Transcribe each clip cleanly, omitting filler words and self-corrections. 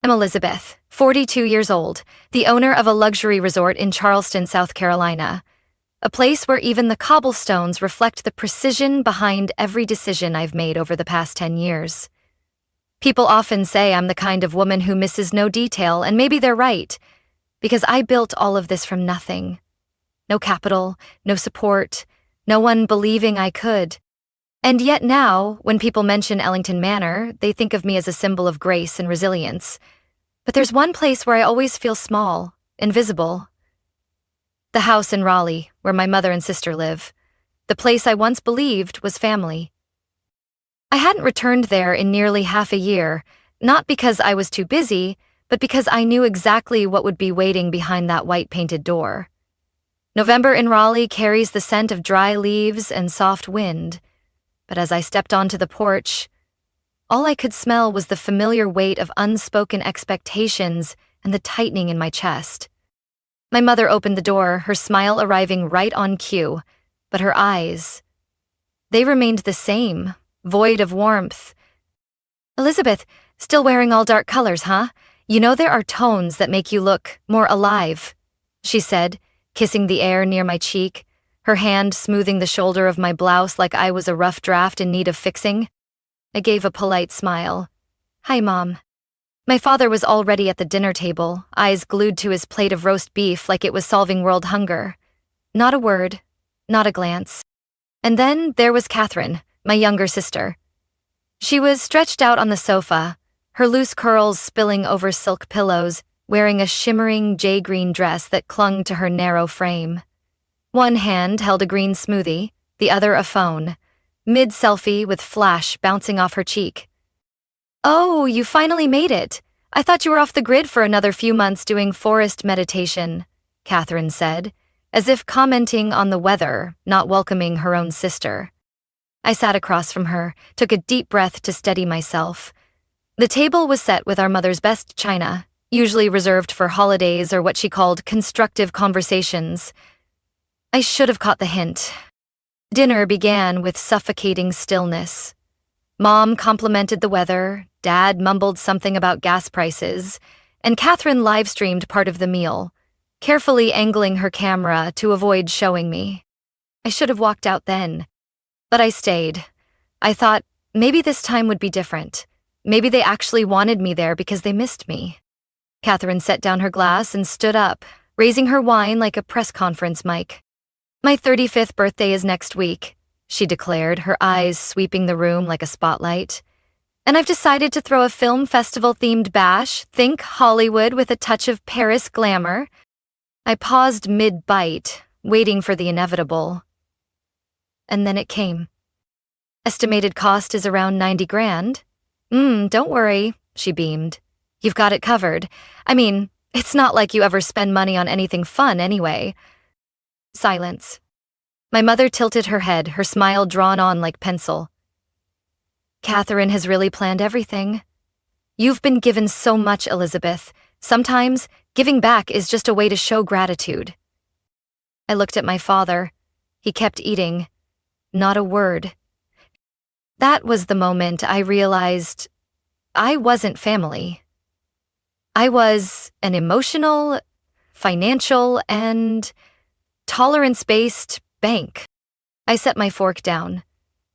I'm Elizabeth, 42 years old, the owner of a luxury resort in Charleston, South Carolina, a place where even the cobblestones reflect the precision behind every decision I've made over the past 10 years. People often say I'm the kind of woman who misses no detail, and maybe they're right, because I built all of this from nothing. No capital, no support, no one believing I could. And yet now, when people mention Ellington Manor, they think of me as a symbol of grace and resilience. But there's one place where I always feel small, invisible. The house in Raleigh, where my mother and sister live. The place I once believed was family. I hadn't returned there in nearly half a year, not because I was too busy, but because I knew exactly what would be waiting behind that white-painted door. November in Raleigh carries the scent of dry leaves and soft wind. But as I stepped onto the porch, all I could smell was the familiar weight of unspoken expectations and the tightening in my chest. My mother opened the door, her smile arriving right on cue, but her eyes, they remained the same, void of warmth. "Elizabeth, still wearing all dark colors, huh? You know there are tones that make you look more alive," she said, kissing the air near my cheek, her hand smoothing the shoulder of my blouse like I was a rough draft in need of fixing. I gave a polite smile. "Hi, Mom." My father was already at the dinner table, eyes glued to his plate of roast beef like it was solving world hunger. Not a word, not a glance. And then there was Catherine, my younger sister. She was stretched out on the sofa, her loose curls spilling over silk pillows, wearing a shimmering jay-green dress that clung to her narrow frame. One hand held a green smoothie, the other a phone, mid-selfie with flash bouncing off her cheek. "Oh, you finally made it. I thought you were off the grid for another few months doing forest meditation," Catherine said, as if commenting on the weather, not welcoming her own sister. I sat across from her, took a deep breath to steady myself. The table was set with our mother's best china, usually reserved for holidays or what she called constructive conversations. I should have caught the hint. Dinner began with suffocating stillness. Mom complimented the weather, Dad mumbled something about gas prices, and Catherine live-streamed part of the meal, carefully angling her camera to avoid showing me. I should have walked out then, but I stayed. I thought maybe this time would be different. Maybe they actually wanted me there because they missed me. Catherine set down her glass and stood up, raising her wine like a press conference mic. "My 35th birthday is next week," she declared, her eyes sweeping the room like a spotlight. "And I've decided to throw a film festival-themed bash, think Hollywood with a touch of Paris glamour." I paused mid-bite, waiting for the inevitable. And then it came. "Estimated cost is around 90 grand. Don't worry," she beamed. "You've got it covered. I mean, it's not like you ever spend money on anything fun anyway." Silence. My mother tilted her head, her smile drawn on like pencil. "Catherine has really planned everything. You've been given so much, Elizabeth. Sometimes giving back is just a way to show gratitude." I looked at my father. He kept eating. Not a word. That was the moment I realized I wasn't family. I was an emotional, financial, and tolerance-based bank. I set my fork down.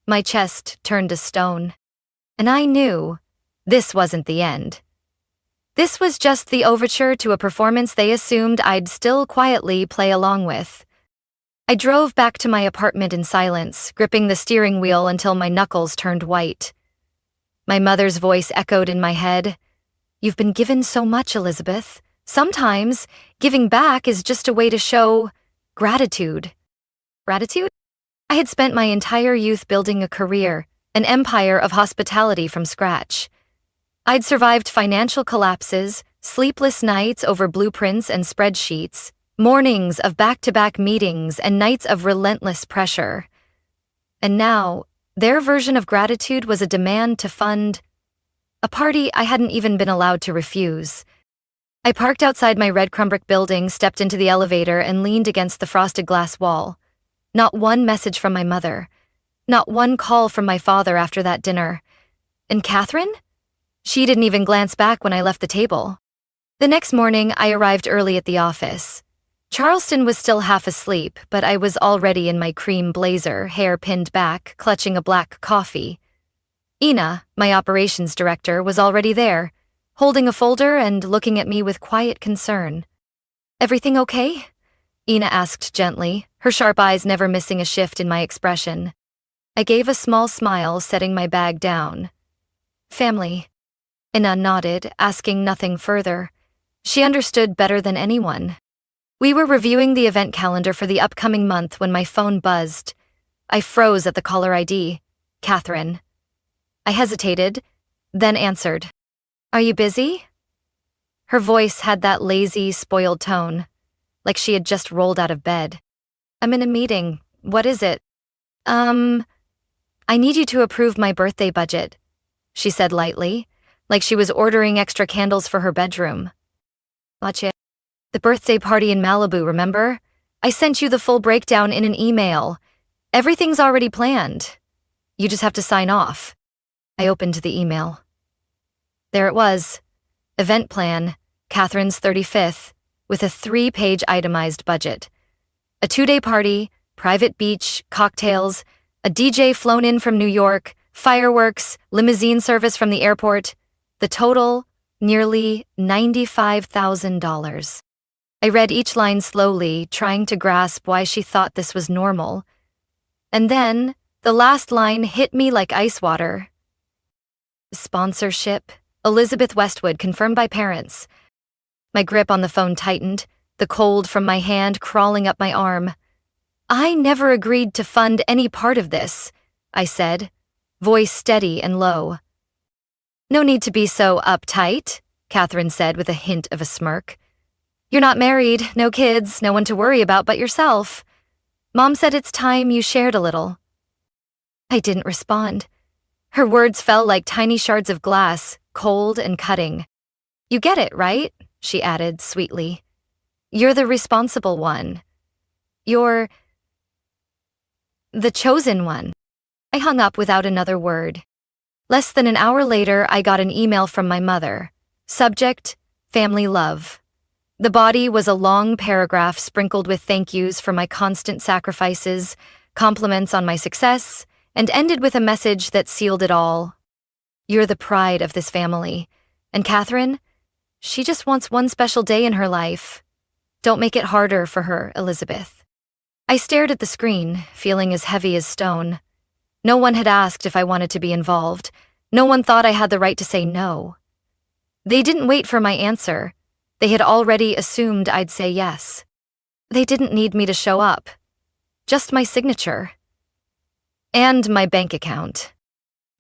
My chest turned to stone. And I knew this wasn't the end. This was just the overture to a performance they assumed I'd still quietly play along with. I drove back to my apartment in silence, gripping the steering wheel until my knuckles turned white. My mother's voice echoed in my head. "You've been given so much, Elizabeth. Sometimes giving back is just a way to show gratitude." Gratitude? I had spent my entire youth building a career, an empire of hospitality from scratch. I'd survived financial collapses, sleepless nights over blueprints and spreadsheets, mornings of back-to-back meetings and nights of relentless pressure. And now, their version of gratitude was a demand to fund a party I hadn't even been allowed to refuse. I parked outside my red crumb brick building, stepped into the elevator, and leaned against the frosted glass wall. Not one message from my mother. Not one call from my father after that dinner. And Catherine? She didn't even glance back when I left the table. The next morning, I arrived early at the office. Charleston was still half asleep, but I was already in my cream blazer, hair pinned back, clutching a black coffee. Ina, my operations director, was already there, holding a folder and looking at me with quiet concern. "Everything okay?" Ina asked gently, her sharp eyes never missing a shift in my expression. I gave a small smile, setting my bag down. "Family." Ina nodded, asking nothing further. She understood better than anyone. We were reviewing the event calendar for the upcoming month when my phone buzzed. I froze at the caller ID. Catherine. I hesitated, then answered. "Are you busy?" Her voice had that lazy, spoiled tone, like she had just rolled out of bed. "I'm in a meeting. What is it?" "I need you to approve my birthday budget," she said lightly, like she was ordering extra candles for her bedroom. "Gotcha. The birthday party in Malibu, remember? I sent you the full breakdown in an email. Everything's already planned. You just have to sign off." I opened the email. There it was. Event plan, Catherine's 35th, with a 3-page itemized budget. A 2-day party, private beach, cocktails, a DJ flown in from New York, fireworks, limousine service from the airport. The total, nearly $95,000. I read each line slowly, trying to grasp why she thought this was normal. And then, the last line hit me like ice water. Sponsorship, Elizabeth Westwood, confirmed by parents. My grip on the phone tightened, the cold from my hand crawling up my arm. "I never agreed to fund any part of this," I said, voice steady and low. "No need to be so uptight," Catherine said with a hint of a smirk. "You're not married, no kids, no one to worry about but yourself. Mom said it's time you shared a little." I didn't respond. Her words fell like tiny shards of glass, cold and cutting. "You get it, right?" she added sweetly. "You're the responsible one. You're the chosen one." I hung up without another word. Less than an hour later, I got an email from my mother. Subject, family love. The body was a long paragraph sprinkled with thank yous for my constant sacrifices, compliments on my success, and ended with a message that sealed it all. "You're the pride of this family. And Catherine, she just wants one special day in her life. Don't make it harder for her, Elizabeth." I stared at the screen, feeling as heavy as stone. No one had asked if I wanted to be involved. No one thought I had the right to say no. They didn't wait for my answer. They had already assumed I'd say yes. They didn't need me to show up. Just my signature. And my bank account.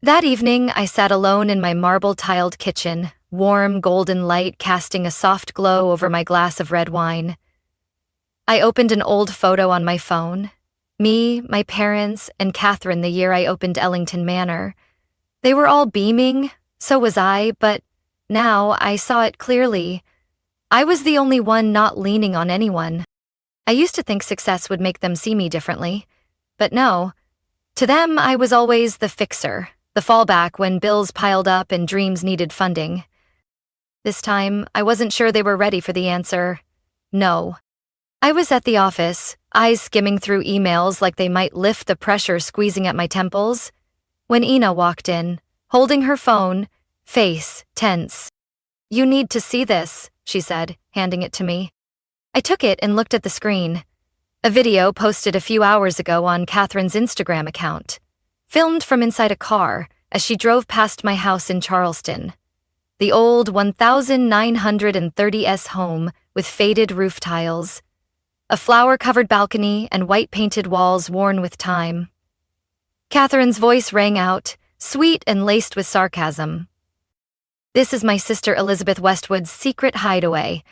That evening, I sat alone in my marble-tiled kitchen, warm golden light casting a soft glow over my glass of red wine. I opened an old photo on my phone. Me, my parents, and Catherine the year I opened Ellington Manor. They were all beaming, so was I, but now I saw it clearly. I was the only one not leaning on anyone. I used to think success would make them see me differently, but no. To them, I was always the fixer, the fallback when bills piled up and dreams needed funding. This time, I wasn't sure they were ready for the answer. No. I was at the office, eyes skimming through emails like they might lift the pressure squeezing at my temples, when Ina walked in, holding her phone, face tense. "You need to see this," she said, handing it to me. I took it and looked at the screen. A video posted a few hours ago on Catherine's Instagram account, filmed from inside a car as she drove past my house in Charleston. The old 1930s home with faded roof tiles, a flower-covered balcony and white-painted walls worn with time. Catherine's voice rang out, sweet and laced with sarcasm. "This is my sister Elizabeth Westwood's secret hideaway,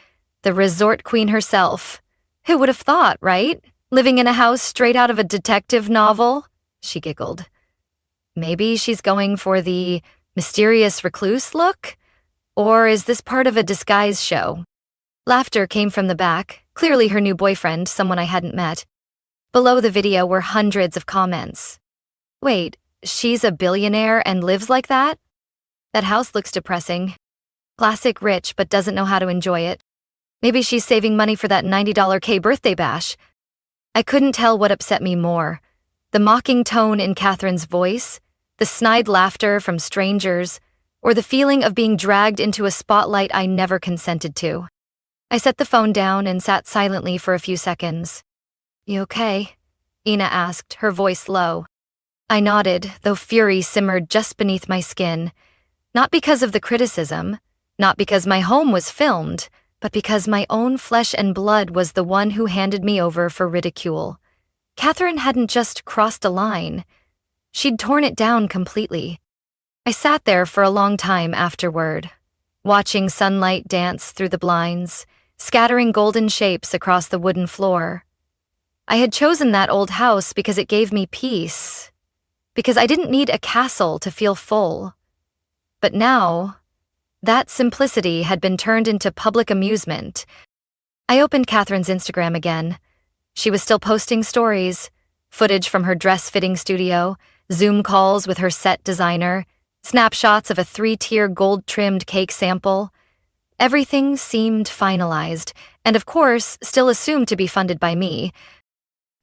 the resort queen herself. Who would have thought, right? Living in a house straight out of a detective novel?" She giggled. "Maybe she's going for the mysterious recluse look? Or is this part of a disguise show?" Laughter came from the back, clearly her new boyfriend, someone I hadn't met. Below the video were hundreds of comments. "Wait, she's a billionaire and lives like that?" That house looks depressing. Classic rich but doesn't know how to enjoy it. Maybe she's saving money for that $90 K birthday bash. I couldn't tell what upset me more. The mocking tone in Catherine's voice, the snide laughter from strangers, or the feeling of being dragged into a spotlight I never consented to. I set the phone down and sat silently for a few seconds. "You okay?" Ina asked, her voice low. I nodded, though fury simmered just beneath my skin. Not because of the criticism, not because my home was filmed, but because my own flesh and blood was the one who handed me over for ridicule. Catherine hadn't just crossed a line. She'd torn it down completely. I sat there for a long time afterward, watching sunlight dance through the blinds, scattering golden shapes across the wooden floor. I had chosen that old house because it gave me peace, because I didn't need a castle to feel full. But now, that simplicity had been turned into public amusement. I opened Catherine's Instagram again. She was still posting stories, footage from her dress-fitting studio, Zoom calls with her set designer, snapshots of a 3-tier gold-trimmed cake sample. Everything seemed finalized, and of course, still assumed to be funded by me.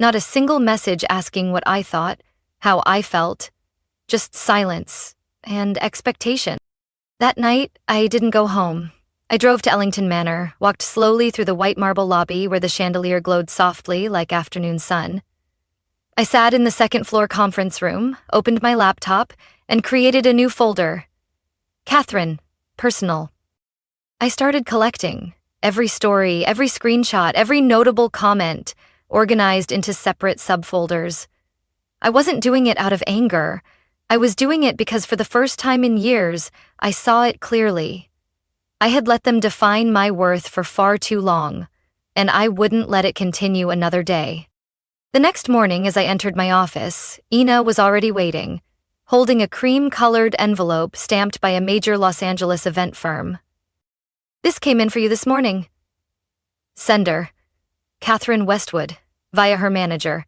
Not a single message asking what I thought, how I felt, just silence and expectation. That night, I didn't go home. I drove to Ellington Manor, walked slowly through the white marble lobby where the chandelier glowed softly like afternoon sun. I sat in the second-floor conference room, opened my laptop, and created a new folder. Catherine, personal. I started collecting. Every story, every screenshot, every notable comment, organized into separate subfolders. I wasn't doing it out of anger. I was doing it because for the first time in years, I saw it clearly. I had let them define my worth for far too long, and I wouldn't let it continue another day. The next morning, as I entered my office, Ina was already waiting, holding a cream-colored envelope stamped by a major Los Angeles event firm. "This came in for you this morning." Sender, Catherine Westwood, via her manager.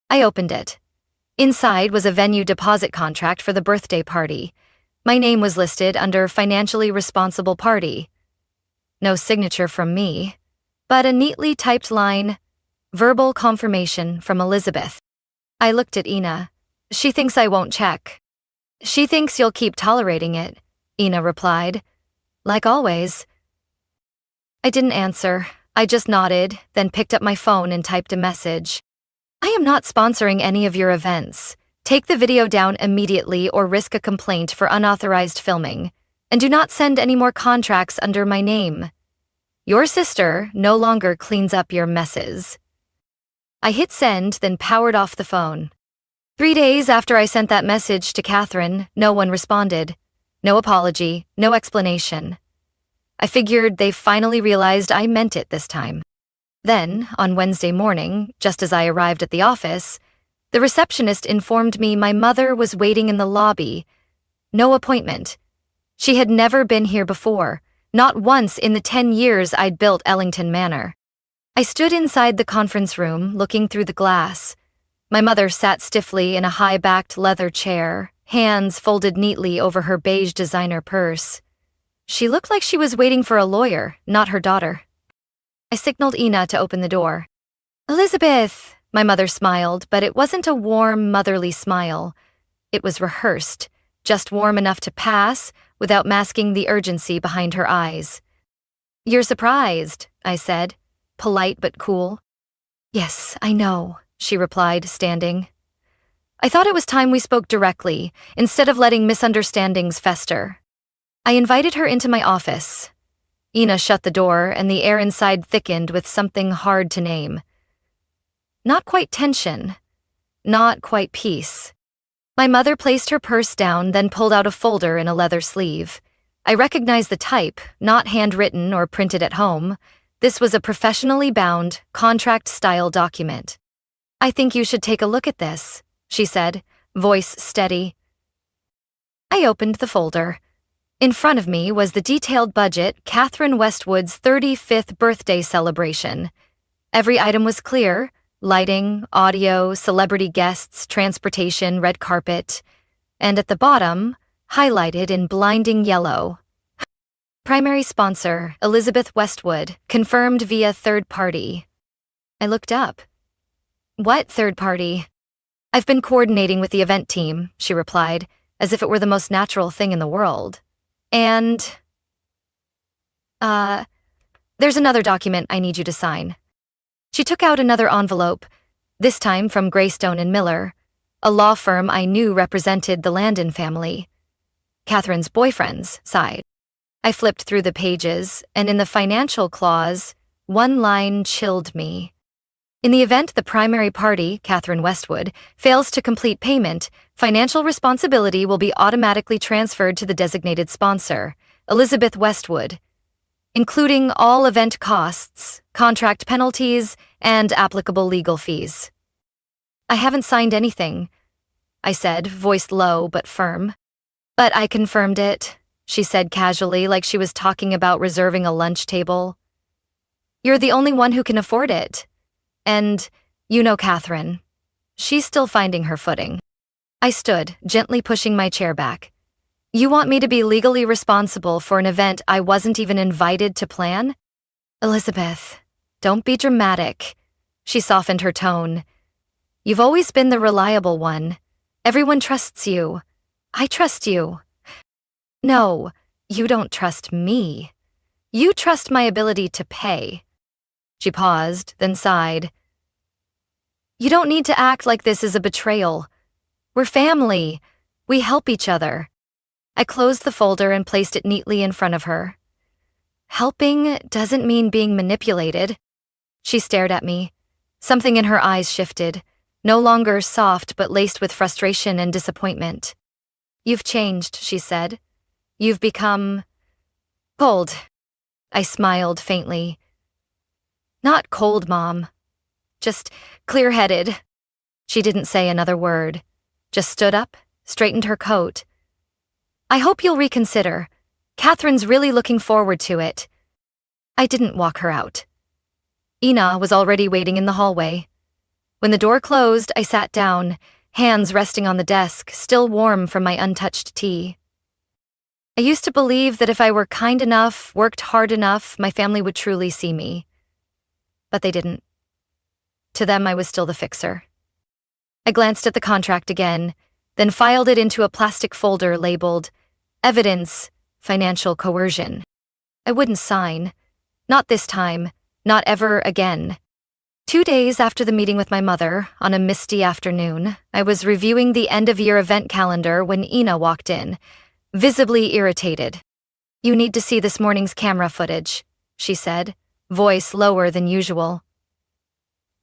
I opened it. Inside was a venue deposit contract for the birthday party. My name was listed under financially responsible party. No signature from me, but a neatly typed line, verbal confirmation from Elizabeth. I looked at Ina. "She thinks I won't check." "She thinks you'll keep tolerating it," Ina replied. "Like always." I didn't answer. I just nodded, then picked up my phone and typed a message. "I am not sponsoring any of your events. Take the video down immediately or risk a complaint for unauthorized filming. And do not send any more contracts under my name. Your sister no longer cleans up your messes." I hit send, then powered off the phone. 3 days after I sent that message to Catherine, no one responded. No apology, no explanation. I figured they finally realized I meant it this time. Then, on Wednesday morning, just as I arrived at the office, the receptionist informed me my mother was waiting in the lobby. No appointment. She had never been here before, not once in the 10 years I'd built Ellington Manor. I stood inside the conference room, looking through the glass. My mother sat stiffly in a high-backed leather chair, hands folded neatly over her beige designer purse. She looked like she was waiting for a lawyer, not her daughter. I signaled Ina to open the door. "Elizabeth," my mother smiled, but it wasn't a warm, motherly smile. It was rehearsed, just warm enough to pass, without masking the urgency behind her eyes. "You're surprised," I said, polite but cool. "Yes, I know," she replied, standing. I thought it was time we spoke directly, instead of letting misunderstandings fester. I invited her into my office. Ina shut the door, and the air inside thickened with something hard to name. Not quite tension, not quite peace. My mother placed her purse down, then pulled out a folder in a leather sleeve. I recognized the type, not handwritten or printed at home. This was a professionally bound, contract-style document. "I think you should take a look at this," she said, voice steady. I opened the folder. In front of me was the detailed budget, Catherine Westwood's 35th birthday celebration. Every item was clear: lighting, audio, celebrity guests, transportation, red carpet. And at the bottom, highlighted in blinding yellow. Primary sponsor, Elizabeth Westwood, confirmed via third party. I looked up. What third party? I've been coordinating with the event team, she replied, as if it were the most natural thing in the world. And, there's another document I need you to sign. She took out another envelope, this time from Greystone and Miller, a law firm I knew represented the Landon family. Catherine's boyfriend's side. I flipped through the pages, and in the financial clause, one line chilled me. In the event the primary party, Catherine Westwood, fails to complete payment, financial responsibility will be automatically transferred to the designated sponsor, Elizabeth Westwood, including all event costs, contract penalties, and applicable legal fees. I haven't signed anything, I said, voice low but firm. But I confirmed it, she said casually, like she was talking about reserving a lunch table. You're the only one who can afford it. And, you know Catherine. She's still finding her footing. I stood, gently pushing my chair back. You want me to be legally responsible for an event I wasn't even invited to plan? Elizabeth, don't be dramatic. She softened her tone. You've always been the reliable one. Everyone trusts you. I trust you. No, you don't trust me. You trust my ability to pay. She paused, then sighed. You don't need to act like this is a betrayal. We're family. We help each other. I closed the folder and placed it neatly in front of her. Helping doesn't mean being manipulated. She stared at me. Something in her eyes shifted, no longer soft but laced with frustration and disappointment. You've changed, she said. You've become cold. I smiled faintly. Not cold, Mom. Just clear-headed. She didn't say another word, just stood up, straightened her coat. I hope you'll reconsider. Catherine's really looking forward to it. I didn't walk her out. Ina was already waiting in the hallway. When the door closed, I sat down, hands resting on the desk, still warm from my untouched tea. I used to believe that if I were kind enough, worked hard enough, my family would truly see me. But they didn't. To them, I was still the fixer. I glanced at the contract again, then filed it into a plastic folder labeled Evidence, Financial Coercion. I wouldn't sign. Not this time. Not ever again. 2 days after the meeting with my mother, on a misty afternoon, I was reviewing the end-of-year event calendar when Ina walked in, visibly irritated. You need to see this morning's camera footage, she said, voice lower than usual.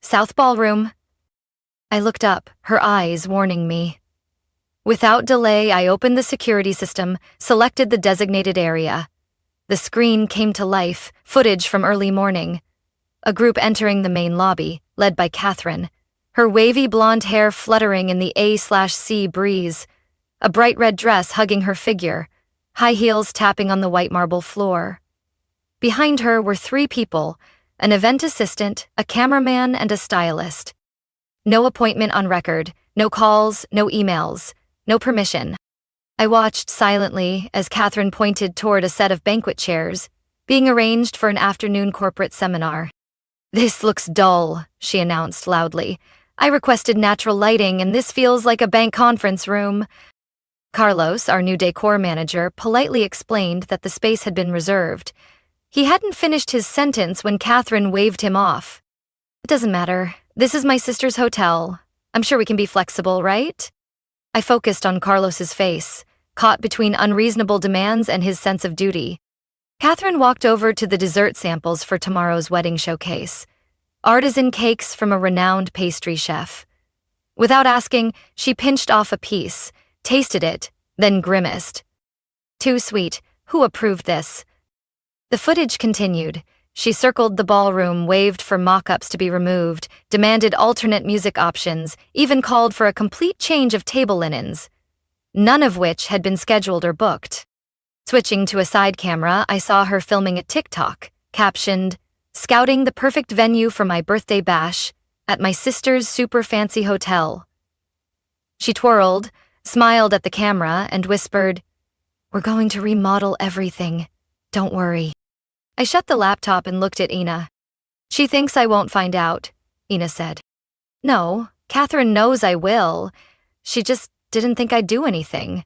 South Ballroom. I looked up, her eyes warning me. Without delay, I opened the security system, selected the designated area. The screen came to life, footage from early morning. A group entering the main lobby, led by Catherine, her wavy blonde hair fluttering in the A/C breeze, a bright red dress hugging her figure, high heels tapping on the white marble floor. Behind her were 3 people, an event assistant, a cameraman, and a stylist. No appointment on record, no calls, no emails, no permission. I watched silently as Catherine pointed toward a set of banquet chairs, being arranged for an afternoon corporate seminar. This looks dull, she announced loudly. I requested natural lighting, and this feels like a bank conference room. Carlos, our new decor manager, politely explained that the space had been reserved. He hadn't finished his sentence when Catherine waved him off. It doesn't matter. This is my sister's hotel. I'm sure we can be flexible, right? I focused on Carlos's face, caught between unreasonable demands and his sense of duty. Catherine walked over to the dessert samples for tomorrow's wedding showcase. Artisan cakes from a renowned pastry chef. Without asking, she pinched off a piece, tasted it, then grimaced. Too sweet. Who approved this? The footage continued. She circled the ballroom, waved for mock-ups to be removed, demanded alternate music options, even called for a complete change of table linens, none of which had been scheduled or booked. Switching to a side camera, I saw her filming a TikTok, captioned, "Scouting the perfect venue for my birthday bash at my sister's super fancy hotel." She twirled, smiled at the camera, and whispered, We're going to remodel everything. Don't worry. I shut the laptop and looked at Ina. She thinks I won't find out, Ina said. No, Catherine knows I will. She just didn't think I'd do anything.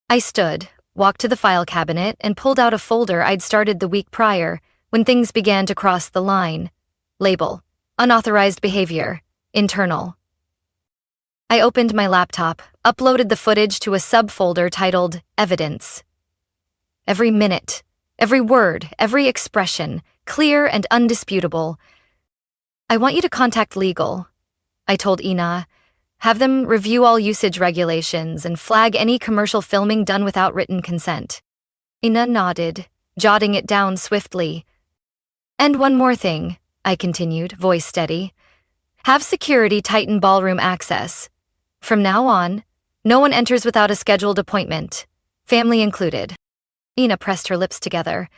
I stood, walked to the file cabinet, and pulled out a folder I'd started the week prior when things began to cross the line. Label: unauthorized behavior, internal. I opened my laptop, uploaded the footage to a subfolder titled Evidence. Every minute, every word, every expression, clear and undisputable. I want you to contact legal, I told Ina. Have them review all usage regulations and flag any commercial filming done without written consent. Ina nodded, jotting it down swiftly. And one more thing, I continued, voice steady. Have security tighten ballroom access. From now on, no one enters without a scheduled appointment, family included. Ina pressed her lips together.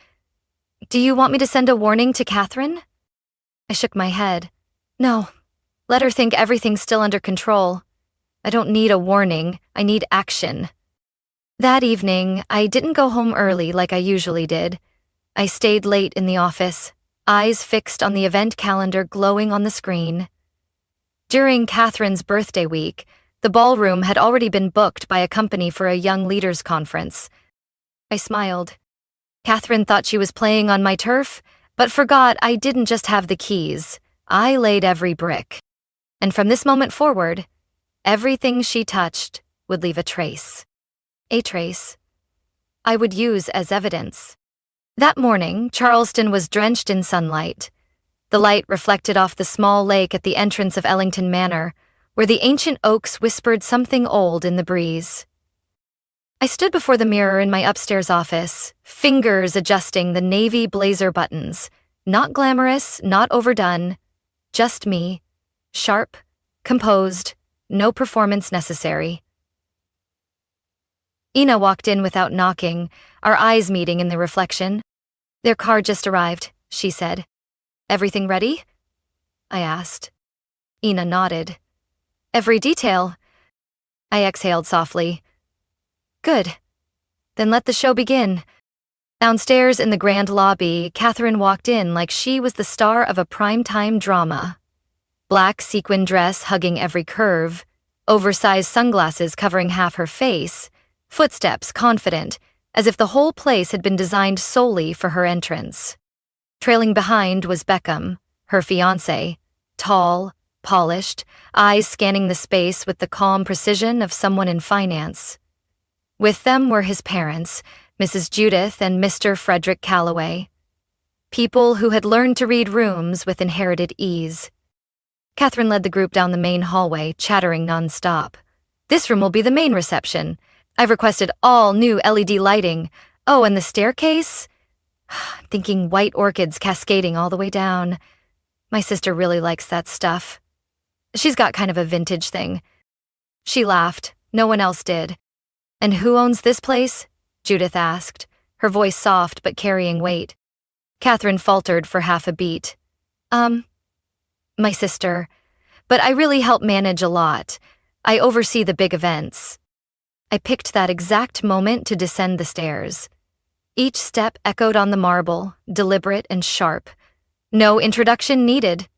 Do you want me to send a warning to Catherine? I shook my head. No. Let her think everything's still under control. I don't need a warning, I need action. That evening, I didn't go home early like I usually did. I stayed late in the office, eyes fixed on the event calendar glowing on the screen. During Catherine's birthday week, the ballroom had already been booked by a company for a young leaders conference. I smiled. Catherine thought she was playing on my turf, but forgot I didn't just have the keys. I laid every brick. And from this moment forward, everything she touched would leave a trace. A trace I would use as evidence. That morning, Charleston was drenched in sunlight. The light reflected off the small lake at the entrance of Ellington Manor, where the ancient oaks whispered something old in the breeze. I stood before the mirror in my upstairs office, fingers adjusting the navy blazer buttons. Not glamorous, not overdone, just me. Sharp, composed, no performance necessary. Ina walked in without knocking, our eyes meeting in the reflection. Their car just arrived, she said. Everything ready? I asked. Ina nodded. Every detail. I exhaled softly. Good. Then let the show begin. Downstairs in the grand lobby, Catherine walked in like she was the star of a primetime drama. Black sequin dress hugging every curve, oversized sunglasses covering half her face, footsteps confident, as if the whole place had been designed solely for her entrance. Trailing behind was Beckham, her fiancé, tall, polished, eyes scanning the space with the calm precision of someone in finance. With them were his parents, Mrs. Judith and Mr. Frederick Calloway. People who had learned to read rooms with inherited ease. Catherine led the group down the main hallway, chattering nonstop. This room will be the main reception. I've requested all new LED lighting. Oh, and the staircase? I'm thinking white orchids cascading all the way down. My sister really likes that stuff. She's got kind of a vintage thing. She laughed. No one else did. And who owns this place? Judith asked, her voice soft but carrying weight. Catherine faltered for half a beat. My sister. But I really help manage a lot. I oversee the big events. I picked that exact moment to descend the stairs. Each step echoed on the marble, deliberate and sharp. No introduction needed.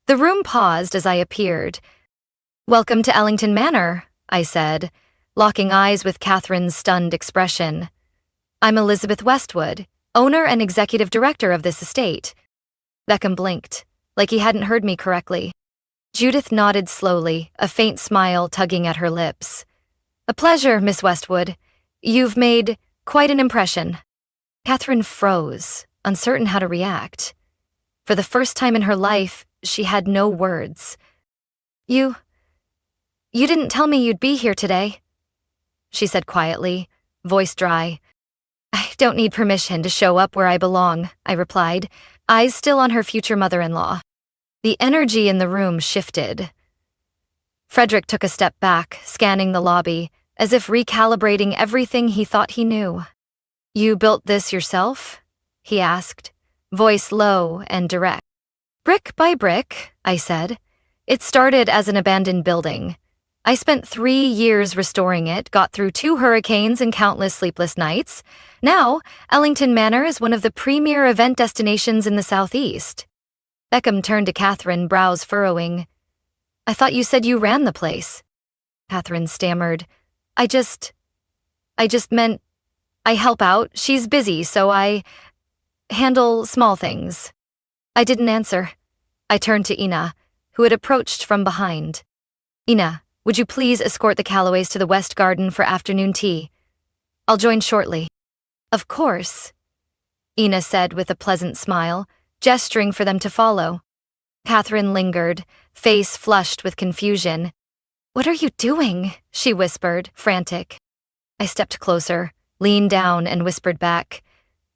The room paused as I appeared. Welcome to Ellington Manor, I said, locking eyes with Catherine's stunned expression. I'm Elizabeth Westwood, owner and executive director of this estate. Beckham blinked, like he hadn't heard me correctly. Judith nodded slowly, a faint smile tugging at her lips. A pleasure, Miss Westwood. You've made quite an impression. Catherine froze, uncertain how to react. For the first time in her life, she had no words. You didn't tell me you'd be here today, she said quietly, voice dry. I don't need permission to show up where I belong, I replied, eyes still on her future mother-in-law. The energy in the room shifted. Frederick took a step back, scanning the lobby, as if recalibrating everything he thought he knew. You built this yourself? He asked, voice low and direct. Brick by brick, I said. It started as an abandoned building. I spent 3 years restoring it, got through 2 hurricanes and countless sleepless nights. Now, Ellington Manor is one of the premier event destinations in the Southeast. Beckham turned to Catherine, brows furrowing. I thought you said you ran the place. Catherine stammered. I just meant I help out. She's busy, so I handle small things. I didn't answer. I turned to Ina, who had approached from behind. Ina, would you please escort the Callaways to the West Garden for afternoon tea? I'll join shortly. Of course, Ina said with a pleasant smile, gesturing for them to follow. Catherine lingered, face flushed with confusion. What are you doing? She whispered, frantic. I stepped closer, leaned down, and whispered back.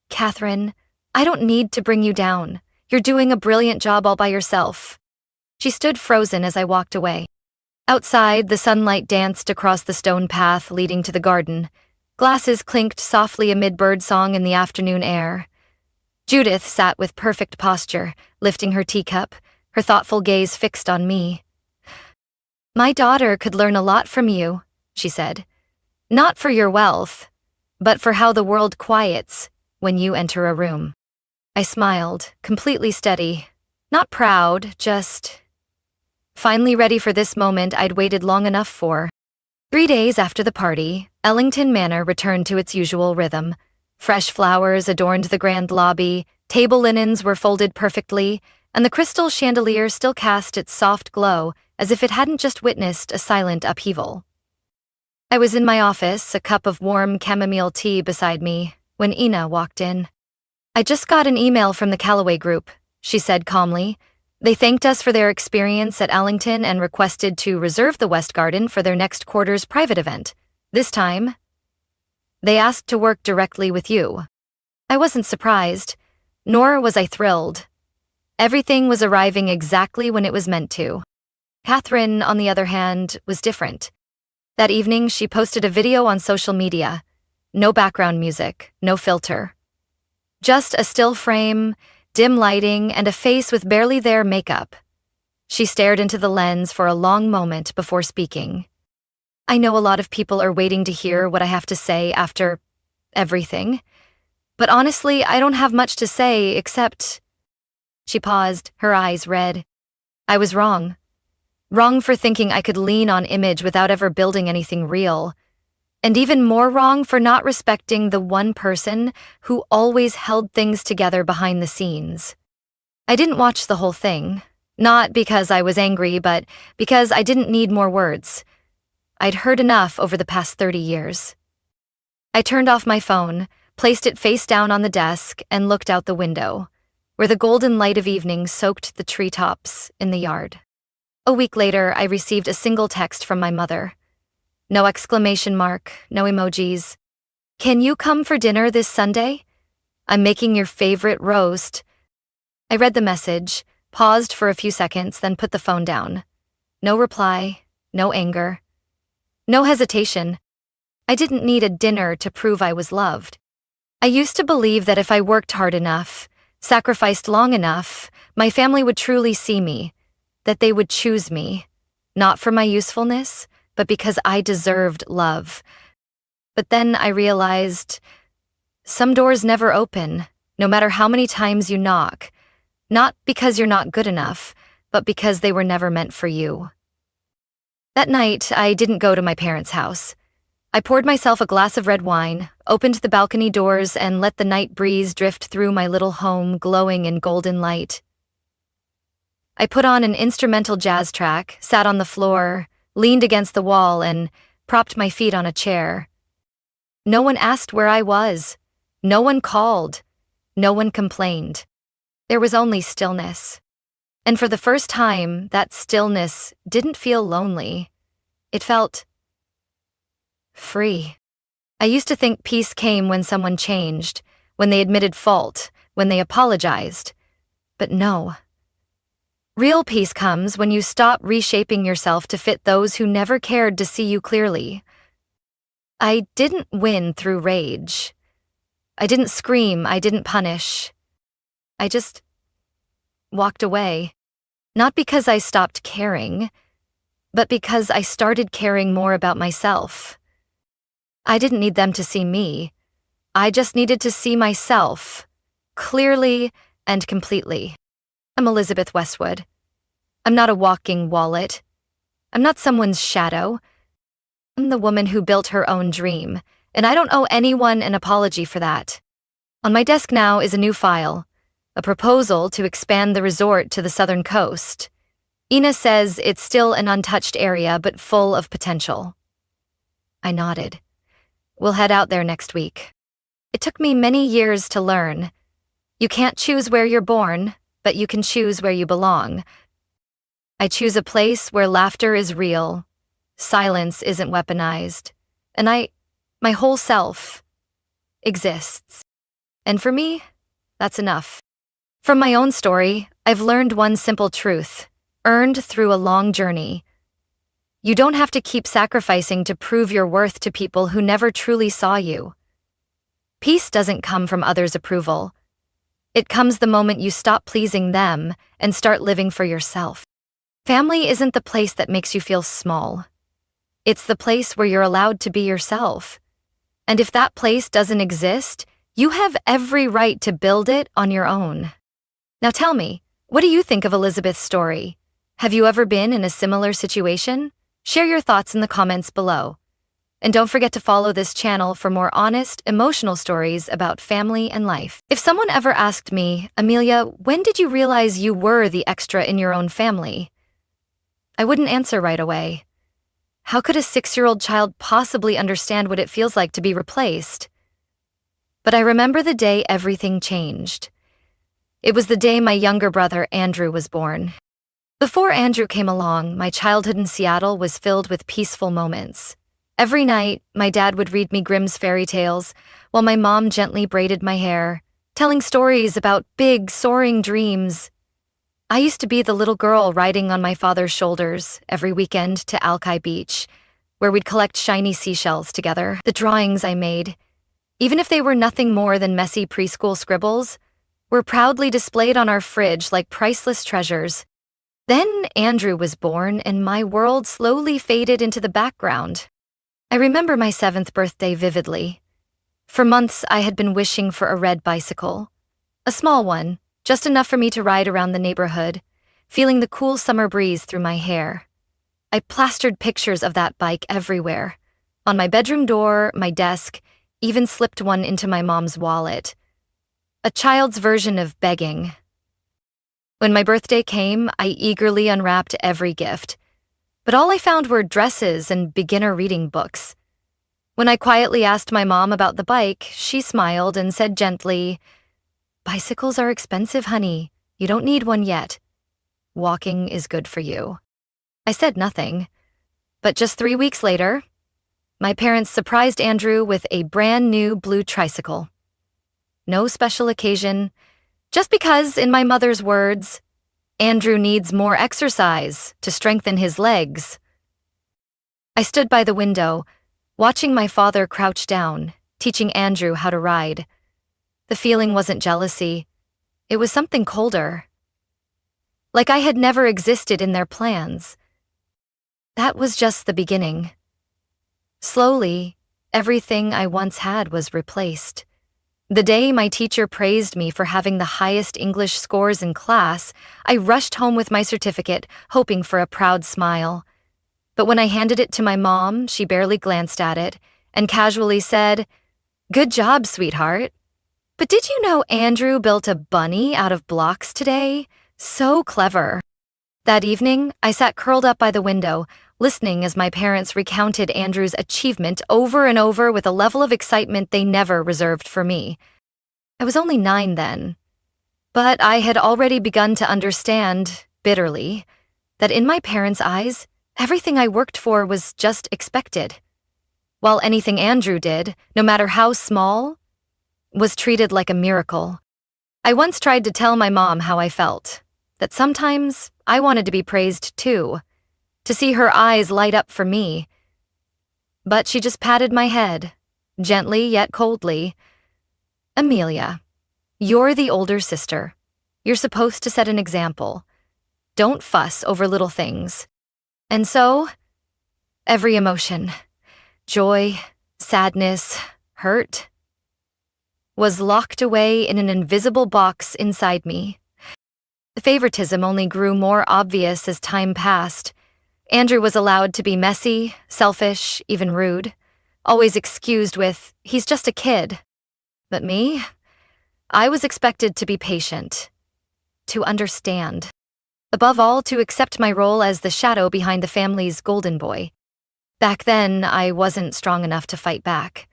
Catherine, I don't need to bring you down. You're doing a brilliant job all by yourself. She stood frozen as I walked away. Outside, the sunlight danced across the stone path leading to the garden. Glasses clinked softly amid birdsong in the afternoon air. Judith sat with perfect posture, lifting her teacup, her thoughtful gaze fixed on me. My daughter could learn a lot from you, she said. Not for your wealth, but for how the world quiets when you enter a room. I smiled, completely steady, not proud, just finally ready for this moment I'd waited long enough for. 3 days after the party, Ellington Manor returned to its usual rhythm. Fresh flowers adorned the grand lobby, table linens were folded perfectly, and the crystal chandelier still cast its soft glow as if it hadn't just witnessed a silent upheaval. I was in my office, a cup of warm chamomile tea beside me, when Ina walked in. I just got an email from the Callaway group, she said calmly. They thanked us for their experience at Ellington and requested to reserve the West Garden for their next quarter's private event. This time, they asked to work directly with you. I wasn't surprised, nor was I thrilled. Everything was arriving exactly when it was meant to. Catherine, on the other hand, was different. That evening, she posted a video on social media. No background music, no filter. Just a still frame, dim lighting, and a face with barely there makeup. She stared into the lens for a long moment before speaking. I know a lot of people are waiting to hear what I have to say after everything, but honestly, I don't have much to say except... She paused, her eyes red. I was wrong. Wrong for thinking I could lean on image without ever building anything real. And even more wrong for not respecting the one person who always held things together behind the scenes. I didn't watch the whole thing, not because I was angry, but because I didn't need more words. I'd heard enough over the past 30 years. I turned off my phone, placed it face down on the desk, and looked out the window, where the golden light of evening soaked the treetops in the yard. A week later, I received a single text from my mother. No exclamation mark, no emojis. Can you come for dinner this Sunday? I'm making your favorite roast. I read the message, paused for a few seconds, then put the phone down. No reply, no anger, no hesitation. I didn't need a dinner to prove I was loved. I used to believe that if I worked hard enough, sacrificed long enough, my family would truly see me, that they would choose me, not for my usefulness, but because I deserved love. But then I realized some doors never open, no matter how many times you knock, not because you're not good enough, but because they were never meant for you. That night, I didn't go to my parents' house. I poured myself a glass of red wine, opened the balcony doors, and let the night breeze drift through my little home, glowing in golden light. I put on an instrumental jazz track, sat on the floor, leaned against the wall, and propped my feet on a chair. No one asked where I was. No one called. No one complained. There was only stillness. And for the first time, that stillness didn't feel lonely. It felt free. I used to think peace came when someone changed, when they admitted fault, when they apologized. But no. Real peace comes when you stop reshaping yourself to fit those who never cared to see you clearly. I didn't win through rage. I didn't scream, I didn't punish. I just walked away. Not because I stopped caring, but because I started caring more about myself. I didn't need them to see me. I just needed to see myself, clearly and completely. I'm Elizabeth Westwood. I'm not a walking wallet. I'm not someone's shadow. I'm the woman who built her own dream, and I don't owe anyone an apology for that. On my desk now is a new file, a proposal to expand the resort to the southern coast. Ina says it's still an untouched area, but full of potential. I nodded. We'll head out there next week. It took me many years to learn. You can't choose where you're born, but you can choose where you belong. I choose a place where laughter is real, silence isn't weaponized, and my whole self, exists. And for me, that's enough. From my own story, I've learned one simple truth, earned through a long journey. You don't have to keep sacrificing to prove your worth to people who never truly saw you. Peace doesn't come from others' approval. It comes the moment you stop pleasing them and start living for yourself. Family isn't the place that makes you feel small. It's the place where you're allowed to be yourself. And if that place doesn't exist, you have every right to build it on your own. Now tell me, what do you think of Elizabeth's story? Have you ever been in a similar situation? Share your thoughts in the comments below. And don't forget to follow this channel for more honest, emotional stories about family and life. If someone ever asked me, Amelia, when did you realize you were the extra in your own family? I wouldn't answer right away. How could a 6-year-old child possibly understand what it feels like to be replaced? But I remember the day everything changed. It was the day my younger brother Andrew was born. Before Andrew came along, my childhood in Seattle was filled with peaceful moments. Every night, my dad would read me Grimm's fairy tales, while my mom gently braided my hair, telling stories about big, soaring dreams. I used to be the little girl riding on my father's shoulders every weekend to Alki Beach, where we'd collect shiny seashells together. The drawings I made, even if they were nothing more than messy preschool scribbles, were proudly displayed on our fridge like priceless treasures. Then Andrew was born, and my world slowly faded into the background. I remember my 7th birthday vividly. For months, I had been wishing for a red bicycle. A small one, just enough for me to ride around the neighborhood, feeling the cool summer breeze through my hair. I plastered pictures of that bike everywhere. On my bedroom door, my desk, even slipped one into my mom's wallet. A child's version of begging. When my birthday came, I eagerly unwrapped every gift. But all I found were dresses and beginner reading books. When I quietly asked my mom about the bike, she smiled and said gently, "Bicycles are expensive, honey. You don't need one yet. Walking is good for you." I said nothing. But just 3 weeks later, my parents surprised Andrew with a brand new blue tricycle. No special occasion, just because, in my mother's words, Andrew needs more exercise to strengthen his legs. I stood by the window, watching my father crouch down, teaching Andrew how to ride. The feeling wasn't jealousy. It was something colder. Like I had never existed in their plans. That was just the beginning. Slowly, everything I once had was replaced. The day my teacher praised me for having the highest English scores in class, I rushed home with my certificate, hoping for a proud smile. But when I handed it to my mom, she barely glanced at it and casually said, "Good job, sweetheart. But did you know Andrew built a bunny out of blocks today? So clever." That evening, I sat curled up by the window, listening as my parents recounted Andrew's achievement over and over with a level of excitement they never reserved for me. I was only 9 then, but I had already begun to understand, bitterly, that in my parents' eyes, everything I worked for was just expected, while anything Andrew did, no matter how small, was treated like a miracle. I once tried to tell my mom how I felt, that sometimes I wanted to be praised too, to see her eyes light up for me. But she just patted my head, gently yet coldly. "Amelia, you're the older sister. You're supposed to set an example. Don't fuss over little things." And so, every emotion, joy, sadness, hurt, was locked away in an invisible box inside me. The favoritism only grew more obvious as time passed. Andrew was allowed to be messy, selfish, even rude, always excused with, "He's just a kid." But me? I was expected to be patient, to understand. Above all, to accept my role as the shadow behind the family's golden boy. Back then, I wasn't strong enough to fight back.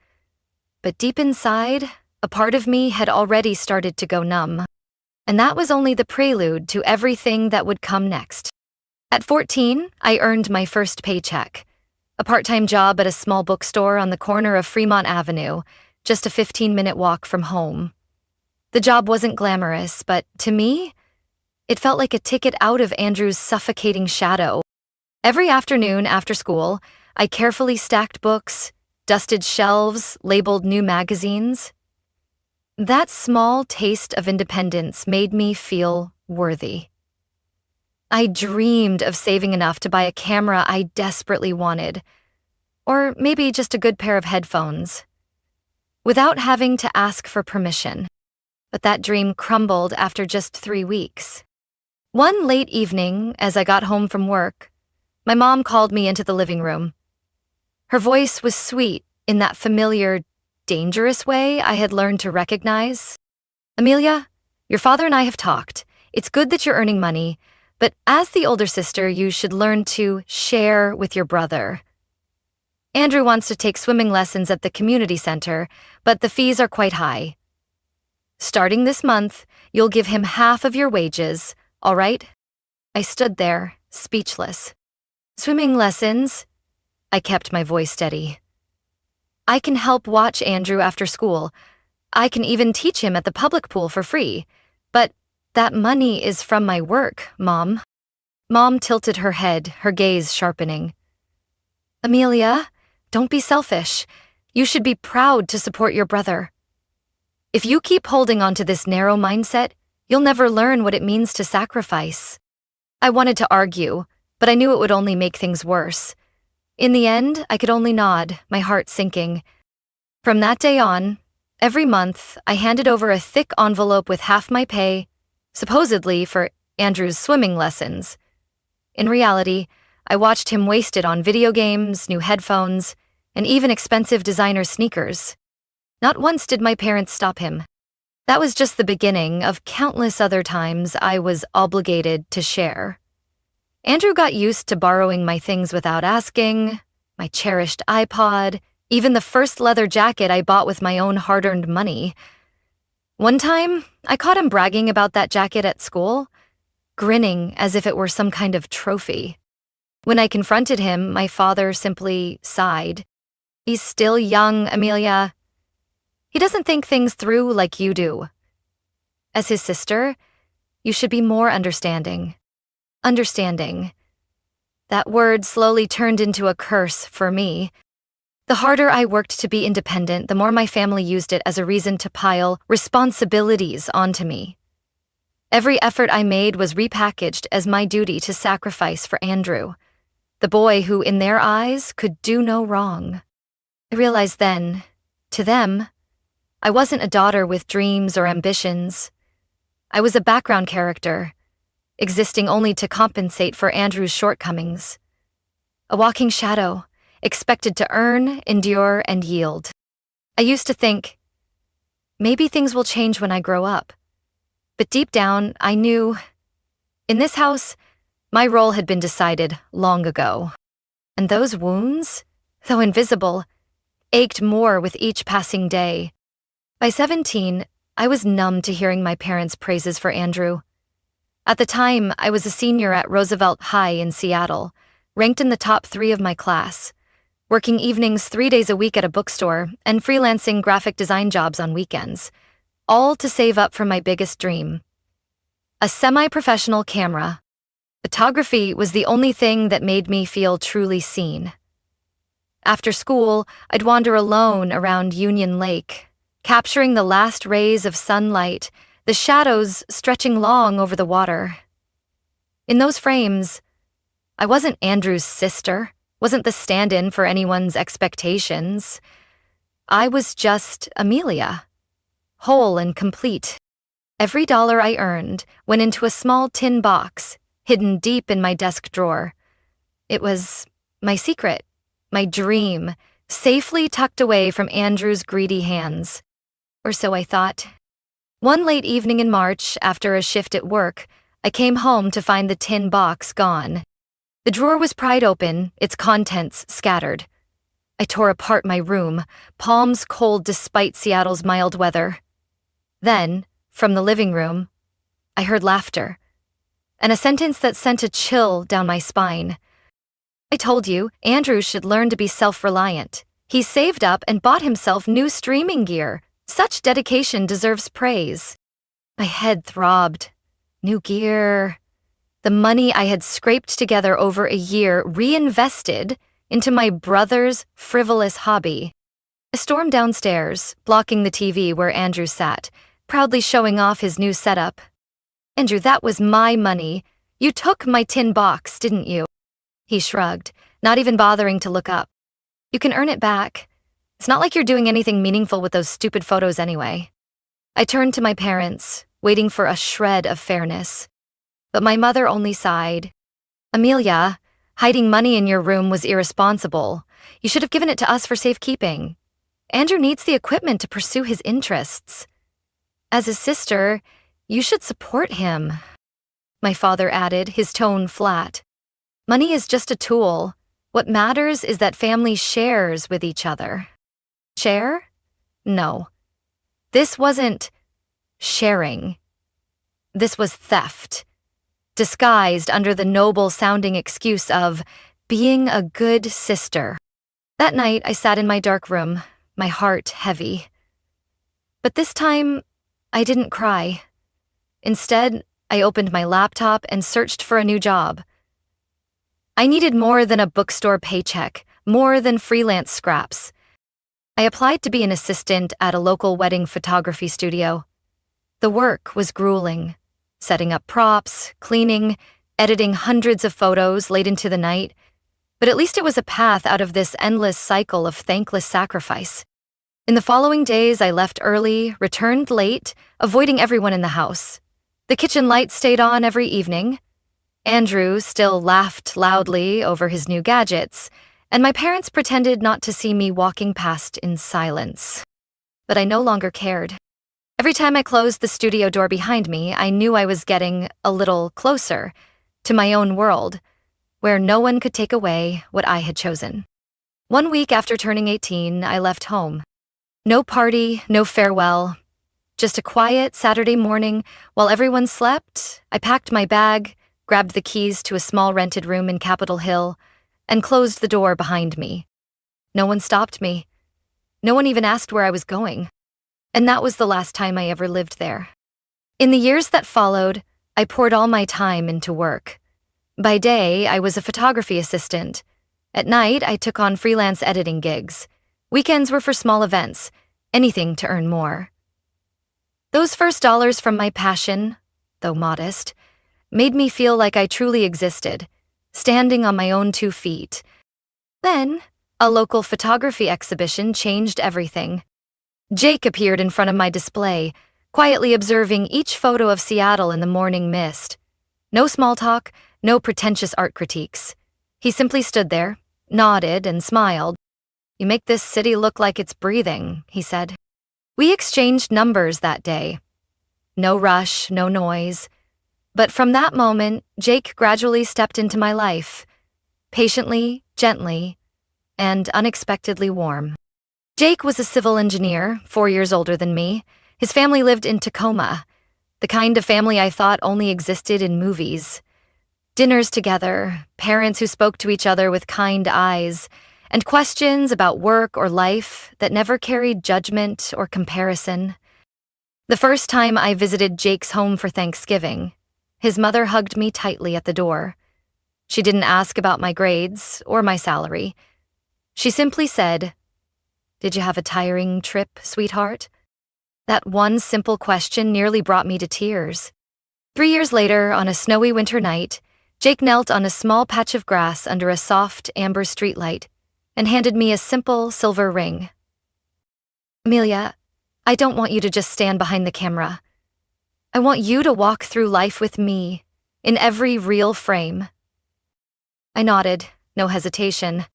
But deep inside, a part of me had already started to go numb. And that was only the prelude to everything that would come next. At 14, I earned my first paycheck. A part-time job at a small bookstore on the corner of Fremont Avenue, just a 15-minute walk from home. The job wasn't glamorous, but to me, it felt like a ticket out of Andrew's suffocating shadow. Every afternoon after school, I carefully stacked books, dusted shelves, labeled new magazines. That small taste of independence made me feel worthy. I dreamed of saving enough to buy a camera I desperately wanted, or maybe just a good pair of headphones, without having to ask for permission. But that dream crumbled after just 3 weeks. One late evening, as I got home from work, my mom called me into the living room. Her voice was sweet in that familiar, dangerous way I had learned to recognize. "Amelia, your father and I have talked. It's good that you're earning money, but as the older sister, you should learn to share with your brother. Andrew wants to take swimming lessons at the community center, but the fees are quite high. Starting this month, you'll give him half of your wages, all right?" I stood there, speechless. "Swimming lessons?" I kept my voice steady. "I can help watch Andrew after school. I can even teach him at the public pool for free. But that money is from my work, Mom." Mom tilted her head, her gaze sharpening. "Amelia, don't be selfish. You should be proud to support your brother. If you keep holding on to this narrow mindset, you'll never learn what it means to sacrifice." I wanted to argue, but I knew it would only make things worse. In the end, I could only nod, my heart sinking. From that day on, every month, I handed over a thick envelope with half my pay, supposedly for Andrew's swimming lessons. In reality, I watched him waste it on video games, new headphones, and even expensive designer sneakers. Not once did my parents stop him. That was just the beginning of countless other times I was obligated to share. Andrew got used to borrowing my things without asking, my cherished iPod, even the first leather jacket I bought with my own hard-earned money. One time, I caught him bragging about that jacket at school, grinning as if it were some kind of trophy. When I confronted him, my father simply sighed. "He's still young, Amelia. He doesn't think things through like you do. As his sister, you should be more understanding." Understanding. That word slowly turned into a curse for me. The harder I worked to be independent, the more my family used it as a reason to pile responsibilities onto me. Every effort I made was repackaged as my duty to sacrifice for Andrew, the boy who, in their eyes, could do no wrong. I realized then, to them, I wasn't a daughter with dreams or ambitions. I was a background character, existing only to compensate for Andrew's shortcomings. A walking shadow, expected to earn, endure, and yield. I used to think, maybe things will change when I grow up. But deep down, I knew, in this house, my role had been decided long ago. And those wounds, though invisible, ached more with each passing day. By 17, I was numb to hearing my parents' praises for Andrew. At the time, I was a senior at Roosevelt High in Seattle, ranked in the top 3 of my class, working evenings 3 days a week at a bookstore and freelancing graphic design jobs on weekends, all to save up for my biggest dream. A semi-professional camera. Photography was the only thing that made me feel truly seen. After school, I'd wander alone around Union Lake, capturing the last rays of sunlight, the shadows stretching long over the water. In those frames, I wasn't Andrew's sister, wasn't the stand-in for anyone's expectations. I was just Amelia, whole and complete. Every dollar I earned went into a small tin box hidden deep in my desk drawer. It was my secret, my dream, safely tucked away from Andrew's greedy hands. Or so I thought. One late evening in March, after a shift at work, I came home to find the tin box gone. The drawer was pried open, its contents scattered. I tore apart my room, palms cold despite Seattle's mild weather. Then, from the living room, I heard laughter, and a sentence that sent a chill down my spine. I told you, Andrew should learn to be self-reliant. He saved up and bought himself new streaming gear. Such dedication deserves praise. My head throbbed. New gear. The money I had scraped together over a year reinvested into my brother's frivolous hobby. I stormed downstairs, blocking the TV where Andrew sat, proudly showing off his new setup. Andrew, that was my money. You took my tin box, didn't you? He shrugged, not even bothering to look up. You can earn it back. It's not like you're doing anything meaningful with those stupid photos anyway. I turned to my parents, waiting for a shred of fairness. But my mother only sighed. Amelia, hiding money in your room was irresponsible. You should have given it to us for safekeeping. Andrew needs the equipment to pursue his interests. As his sister, you should support him. My father added, his tone flat. Money is just a tool. What matters is that family shares with each other. Share? No. This wasn't sharing. This was theft, disguised under the noble-sounding excuse of being a good sister. That night, I sat in my dark room, my heart heavy. But this time, I didn't cry. Instead, I opened my laptop and searched for a new job. I needed more than a bookstore paycheck, more than freelance scraps. I applied to be an assistant at a local wedding photography studio. The work was grueling, setting up props, cleaning, editing hundreds of photos late into the night, but at least it was a path out of this endless cycle of thankless sacrifice. In the following days, I left early, returned late, avoiding everyone in the house. The kitchen lights stayed on every evening. Andrew still laughed loudly over his new gadgets, and my parents pretended not to see me walking past in silence. But I no longer cared. Every time I closed the studio door behind me, I knew I was getting a little closer to my own world, where no one could take away what I had chosen. 1 week after turning 18, I left home. No party, no farewell. Just a quiet Saturday morning while everyone slept. I packed my bag, grabbed the keys to a small rented room in Capitol Hill, and closed the door behind me. No one stopped me. No one even asked where I was going. And that was the last time I ever lived there. In the years that followed, I poured all my time into work. By day, I was a photography assistant. At night, I took on freelance editing gigs. Weekends were for small events, anything to earn more. Those first dollars from my passion, though modest, made me feel like I truly existed, standing on my own 2 feet. Then, a local photography exhibition changed everything. Jake appeared in front of my display, quietly observing each photo of Seattle in the morning mist. No small talk, no pretentious art critiques. He simply stood there, nodded, and smiled. "You make this city look like it's breathing," he said. We exchanged numbers that day. No rush, no noise. But from that moment, Jake gradually stepped into my life, patiently, gently, and unexpectedly warm. Jake was a civil engineer, 4 years older than me. His family lived in Tacoma, the kind of family I thought only existed in movies. Dinners together, parents who spoke to each other with kind eyes, and questions about work or life that never carried judgment or comparison. The first time I visited Jake's home for Thanksgiving, his mother hugged me tightly at the door. She didn't ask about my grades or my salary. She simply said, "Did you have a tiring trip, sweetheart?" That one simple question nearly brought me to tears. 3 years later, on a snowy winter night, Jake knelt on a small patch of grass under a soft, amber streetlight and handed me a simple silver ring. Amelia, I don't want you to just stand behind the camera. I want you to walk through life with me, in every real frame. I nodded, no hesitation.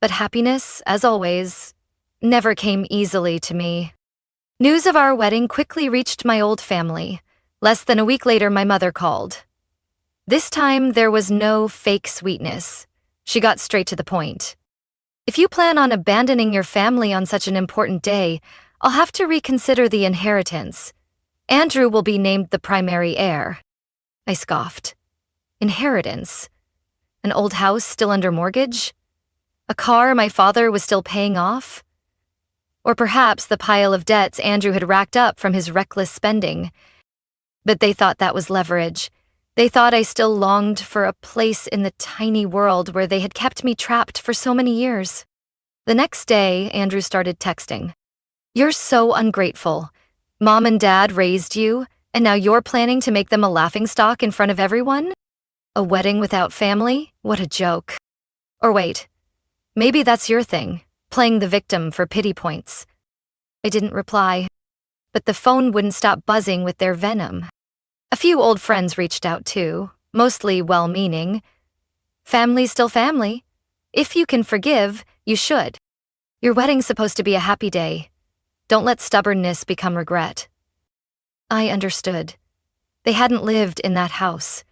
But happiness, as always, never came easily to me. News of our wedding quickly reached my old family. Less than a week later, my mother called. This time, there was no fake sweetness. She got straight to the point. If you plan on abandoning your family on such an important day, I'll have to reconsider the inheritance. Andrew will be named the primary heir. I scoffed. Inheritance? An old house still under mortgage? A car my father was still paying off? Or perhaps the pile of debts Andrew had racked up from his reckless spending. But they thought that was leverage. They thought I still longed for a place in the tiny world where they had kept me trapped for so many years. The next day, Andrew started texting. You're so ungrateful. Mom and Dad raised you, and now you're planning to make them a laughingstock in front of everyone? A wedding without family? What a joke. Or wait, maybe that's your thing, playing the victim for pity points. I didn't reply, but the phone wouldn't stop buzzing with their venom. A few old friends reached out too, mostly well-meaning. Family's still family. If you can forgive, you should. Your wedding's supposed to be a happy day. Don't let stubbornness become regret. I understood. They hadn't lived in that house.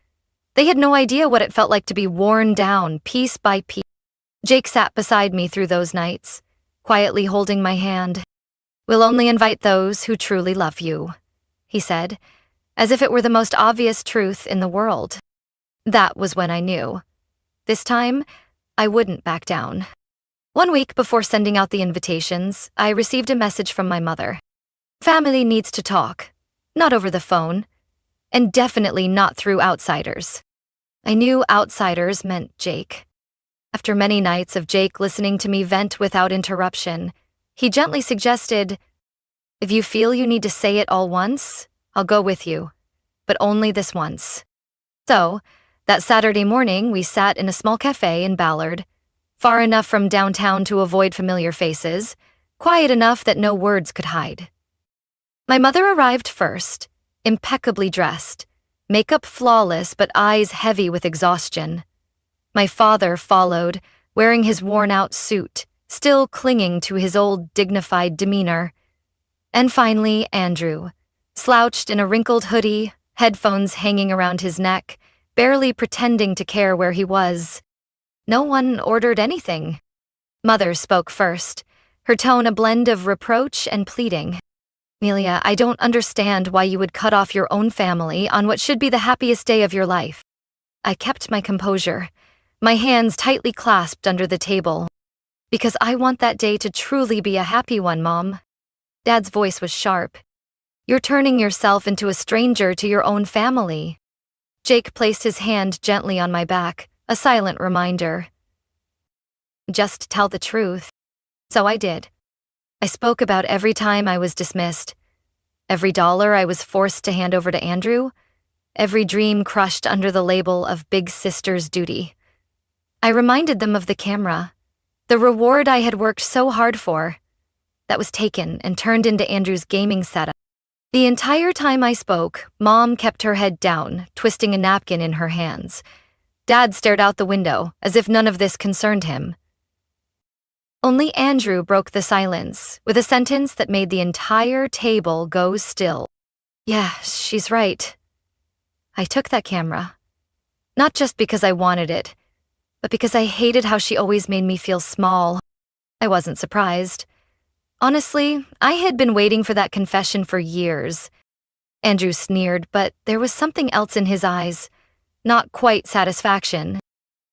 They had no idea what it felt like to be worn down piece by piece. Jake sat beside me through those nights, quietly holding my hand. We'll only invite those who truly love you, he said, as if it were the most obvious truth in the world. That was when I knew. This time, I wouldn't back down. 1 week before sending out the invitations, I received a message from my mother. Family needs to talk, not over the phone, and definitely not through outsiders. I knew outsiders meant Jake. After many nights of Jake listening to me vent without interruption, he gently suggested, if you feel you need to say it all once, I'll go with you, but only this once. So, that Saturday morning, we sat in a small cafe in Ballard, far enough from downtown to avoid familiar faces, quiet enough that no words could hide. My mother arrived first, impeccably dressed, makeup flawless but eyes heavy with exhaustion. My father followed, wearing his worn-out suit, still clinging to his old dignified demeanor. And finally, Andrew, slouched in a wrinkled hoodie, headphones hanging around his neck, barely pretending to care where he was. No one ordered anything. Mother spoke first, her tone a blend of reproach and pleading. Amelia, I don't understand why you would cut off your own family on what should be the happiest day of your life. I kept my composure, my hands tightly clasped under the table. Because I want that day to truly be a happy one, Mom. Dad's voice was sharp. You're turning yourself into a stranger to your own family. Jake placed his hand gently on my back, a silent reminder. Just tell the truth. So I did. I spoke about every time I was dismissed, every dollar I was forced to hand over to Andrew, every dream crushed under the label of big sister's duty. I reminded them of the camera, the reward I had worked so hard for, that was taken and turned into Andrew's gaming setup. The entire time I spoke, Mom kept her head down, twisting a napkin in her hands. Dad stared out the window, as if none of this concerned him. Only Andrew broke the silence, with a sentence that made the entire table go still. Yeah, she's right. I took that camera. Not just because I wanted it, but because I hated how she always made me feel small. I wasn't surprised. Honestly, I had been waiting for that confession for years. Andrew sneered, but there was something else in his eyes. Not quite satisfaction.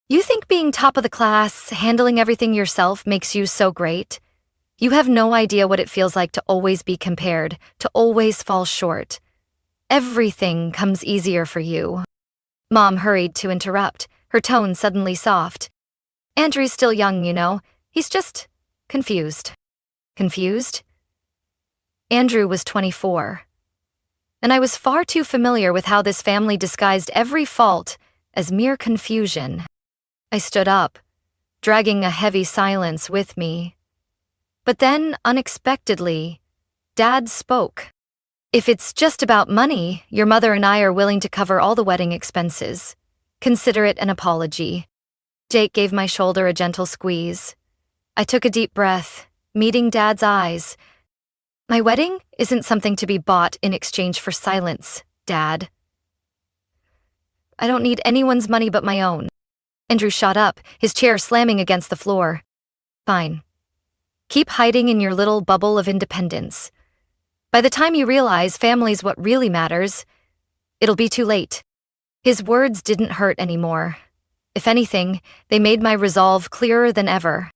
You think being top of the class, handling everything yourself makes you so great? You have no idea what it feels like to always be compared, to always fall short. Everything comes easier for you. Mom hurried to interrupt, her tone suddenly soft. Andrew's still young, you know. He's just confused. Confused? Andrew was 24. And I was far too familiar with how this family disguised every fault, as mere confusion. I stood up, dragging a heavy silence with me. But then, unexpectedly, Dad spoke. "If it's just about money, your mother and I are willing to cover all the wedding expenses. Consider it an apology." Jake gave my shoulder a gentle squeeze. I took a deep breath, meeting Dad's eyes. "My wedding isn't something to be bought in exchange for silence, Dad. I don't need anyone's money but my own." Andrew shot up, his chair slamming against the floor. "Fine. Keep hiding in your little bubble of independence. By the time you realize family's what really matters, it'll be too late." His words didn't hurt anymore. If anything, they made my resolve clearer than ever.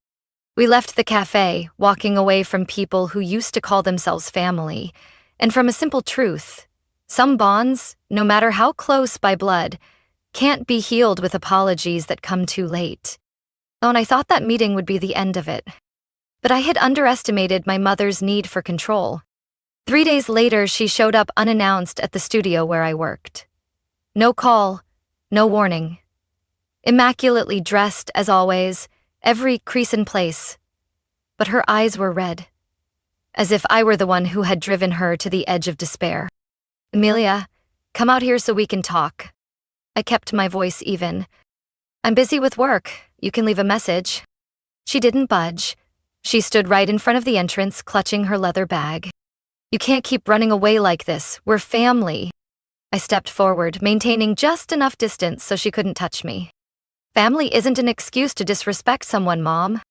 We left the cafe, walking away from people who used to call themselves family, and from a simple truth: some bonds, no matter how close by blood, can't be healed with apologies that come too late. Oh, and I thought that meeting would be the end of it. But I had underestimated my mother's need for control. 3 days later, she showed up unannounced at the studio where I worked. No call, no warning. Immaculately dressed as always, every crease in place. But her eyes were red, as if I were the one who had driven her to the edge of despair. "Amelia, come out here so we can talk." I kept my voice even. "I'm busy with work. You can leave a message." She didn't budge. She stood right in front of the entrance, clutching her leather bag. "You can't keep running away like this. We're family." I stepped forward, maintaining just enough distance so she couldn't touch me. "Family isn't an excuse to disrespect someone, Mom."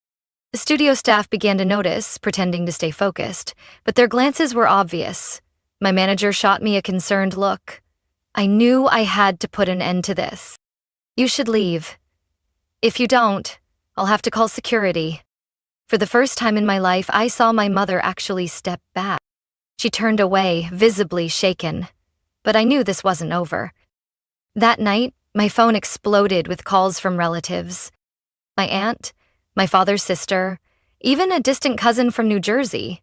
The studio staff began to notice, pretending to stay focused, but their glances were obvious. My manager shot me a concerned look. I knew I had to put an end to this. "You should leave. If you don't, I'll have to call security." For the first time in my life, I saw my mother actually step back. She turned away, visibly shaken. But I knew this wasn't over. That night, my phone exploded with calls from relatives. My aunt, my father's sister, even a distant cousin from New Jersey,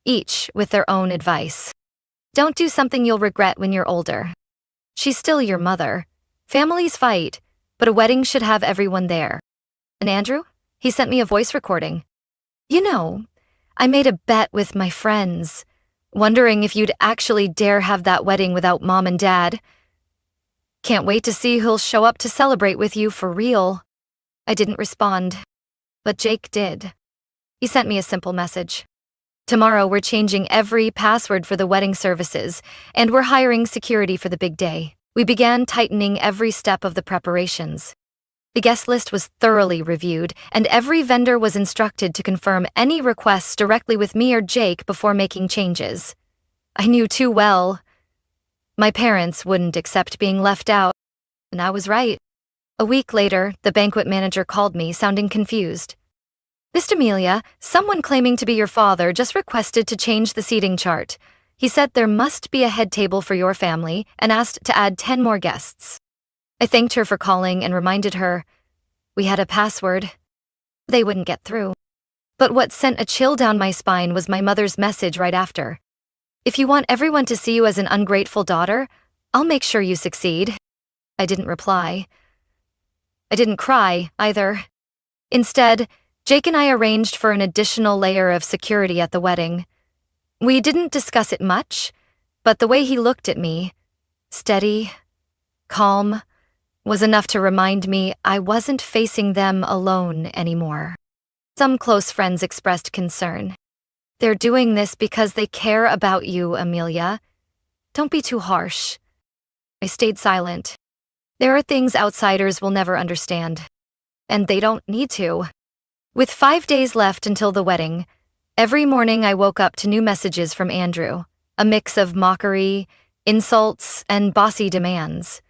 each with their own advice. "Don't do something you'll regret when you're older. She's still your mother. Families fight, but a wedding should have everyone there." And Andrew? He sent me a voice recording. "You know, I made a bet with my friends, wondering if you'd actually dare have that wedding without Mom and Dad. Can't wait to see who'll show up to celebrate with you for real." I didn't respond, but Jake did. He sent me a simple message. "Tomorrow we're changing every password for the wedding services, and we're hiring security for the big day." We began tightening every step of the preparations. The guest list was thoroughly reviewed, and every vendor was instructed to confirm any requests directly with me or Jake before making changes. I knew too well. My parents wouldn't accept being left out, and I was right. A week later, the banquet manager called me, sounding confused. "Miss Amelia, someone claiming to be your father just requested to change the seating chart. He said there must be a head table for your family and asked to add 10 more guests." I thanked her for calling and reminded her we had a password. They wouldn't get through. But what sent a chill down my spine was my mother's message right after. "If you want everyone to see you as an ungrateful daughter, I'll make sure you succeed." I didn't reply. I didn't cry, either. Instead, Jake and I arranged for an additional layer of security at the wedding. We didn't discuss it much, but the way he looked at me, steady, calm, was enough to remind me I wasn't facing them alone anymore. Some close friends expressed concern. "They're doing this because they care about you, Amelia. Don't be too harsh." I stayed silent. There are things outsiders will never understand, and they don't need to. With 5 days left until the wedding, every morning I woke up to new messages from Andrew, a mix of mockery, insults, and bossy demands.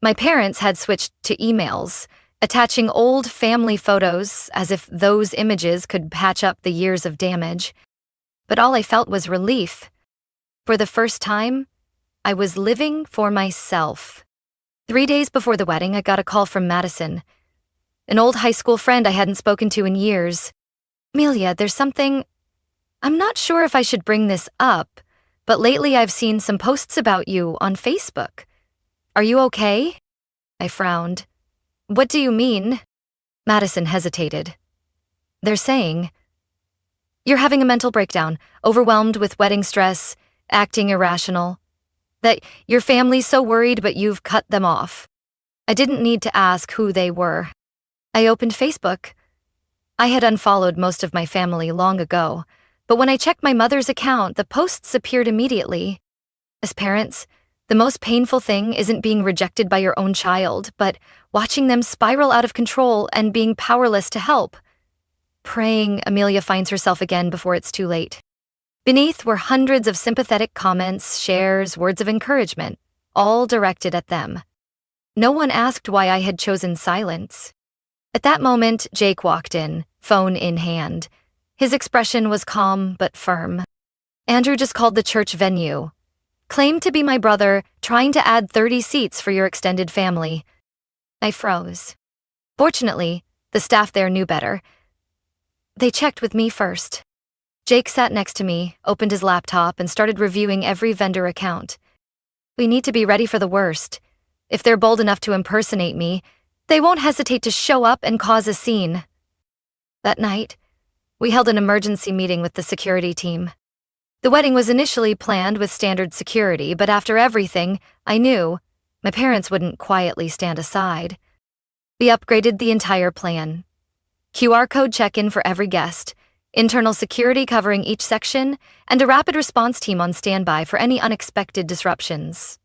My parents had switched to emails, attaching old family photos as if those images could patch up the years of damage. But all I felt was relief. For the first time, I was living for myself. 3 days before the wedding, I got a call from Madison, an old high school friend I hadn't spoken to in years. "Amelia, there's something... I'm not sure if I should bring this up, but lately I've seen some posts about you on Facebook. Are you okay?" I frowned. What do you mean? Madison hesitated. They're saying, you're having a mental breakdown, overwhelmed with wedding stress, acting irrational. That your family's so worried but you've cut them off. I didn't need to ask who they were. I opened Facebook. I had unfollowed most of my family long ago, but when I checked my mother's account, the posts appeared immediately. As parents, the most painful thing isn't being rejected by your own child, but watching them spiral out of control and being powerless to help. Praying Amelia finds herself again before it's too late. Beneath were hundreds of sympathetic comments, shares, words of encouragement, all directed at them. No one asked why I had chosen silence. At that moment, Jake walked in, phone in hand. His expression was calm but firm. Andrew just called the church venue. Claimed to be my brother, trying to add 30 seats for your extended family. I froze. Fortunately, the staff there knew better. They checked with me first. Jake sat next to me, opened his laptop, and started reviewing every vendor account. We need to be ready for the worst. If they're bold enough to impersonate me, they won't hesitate to show up and cause a scene. That night, we held an emergency meeting with the security team. The wedding was initially planned with standard security, but after everything, I knew my parents wouldn't quietly stand aside. We upgraded the entire plan. QR code check-in for every guest, internal security covering each section, and a rapid response team on standby for any unexpected disruptions.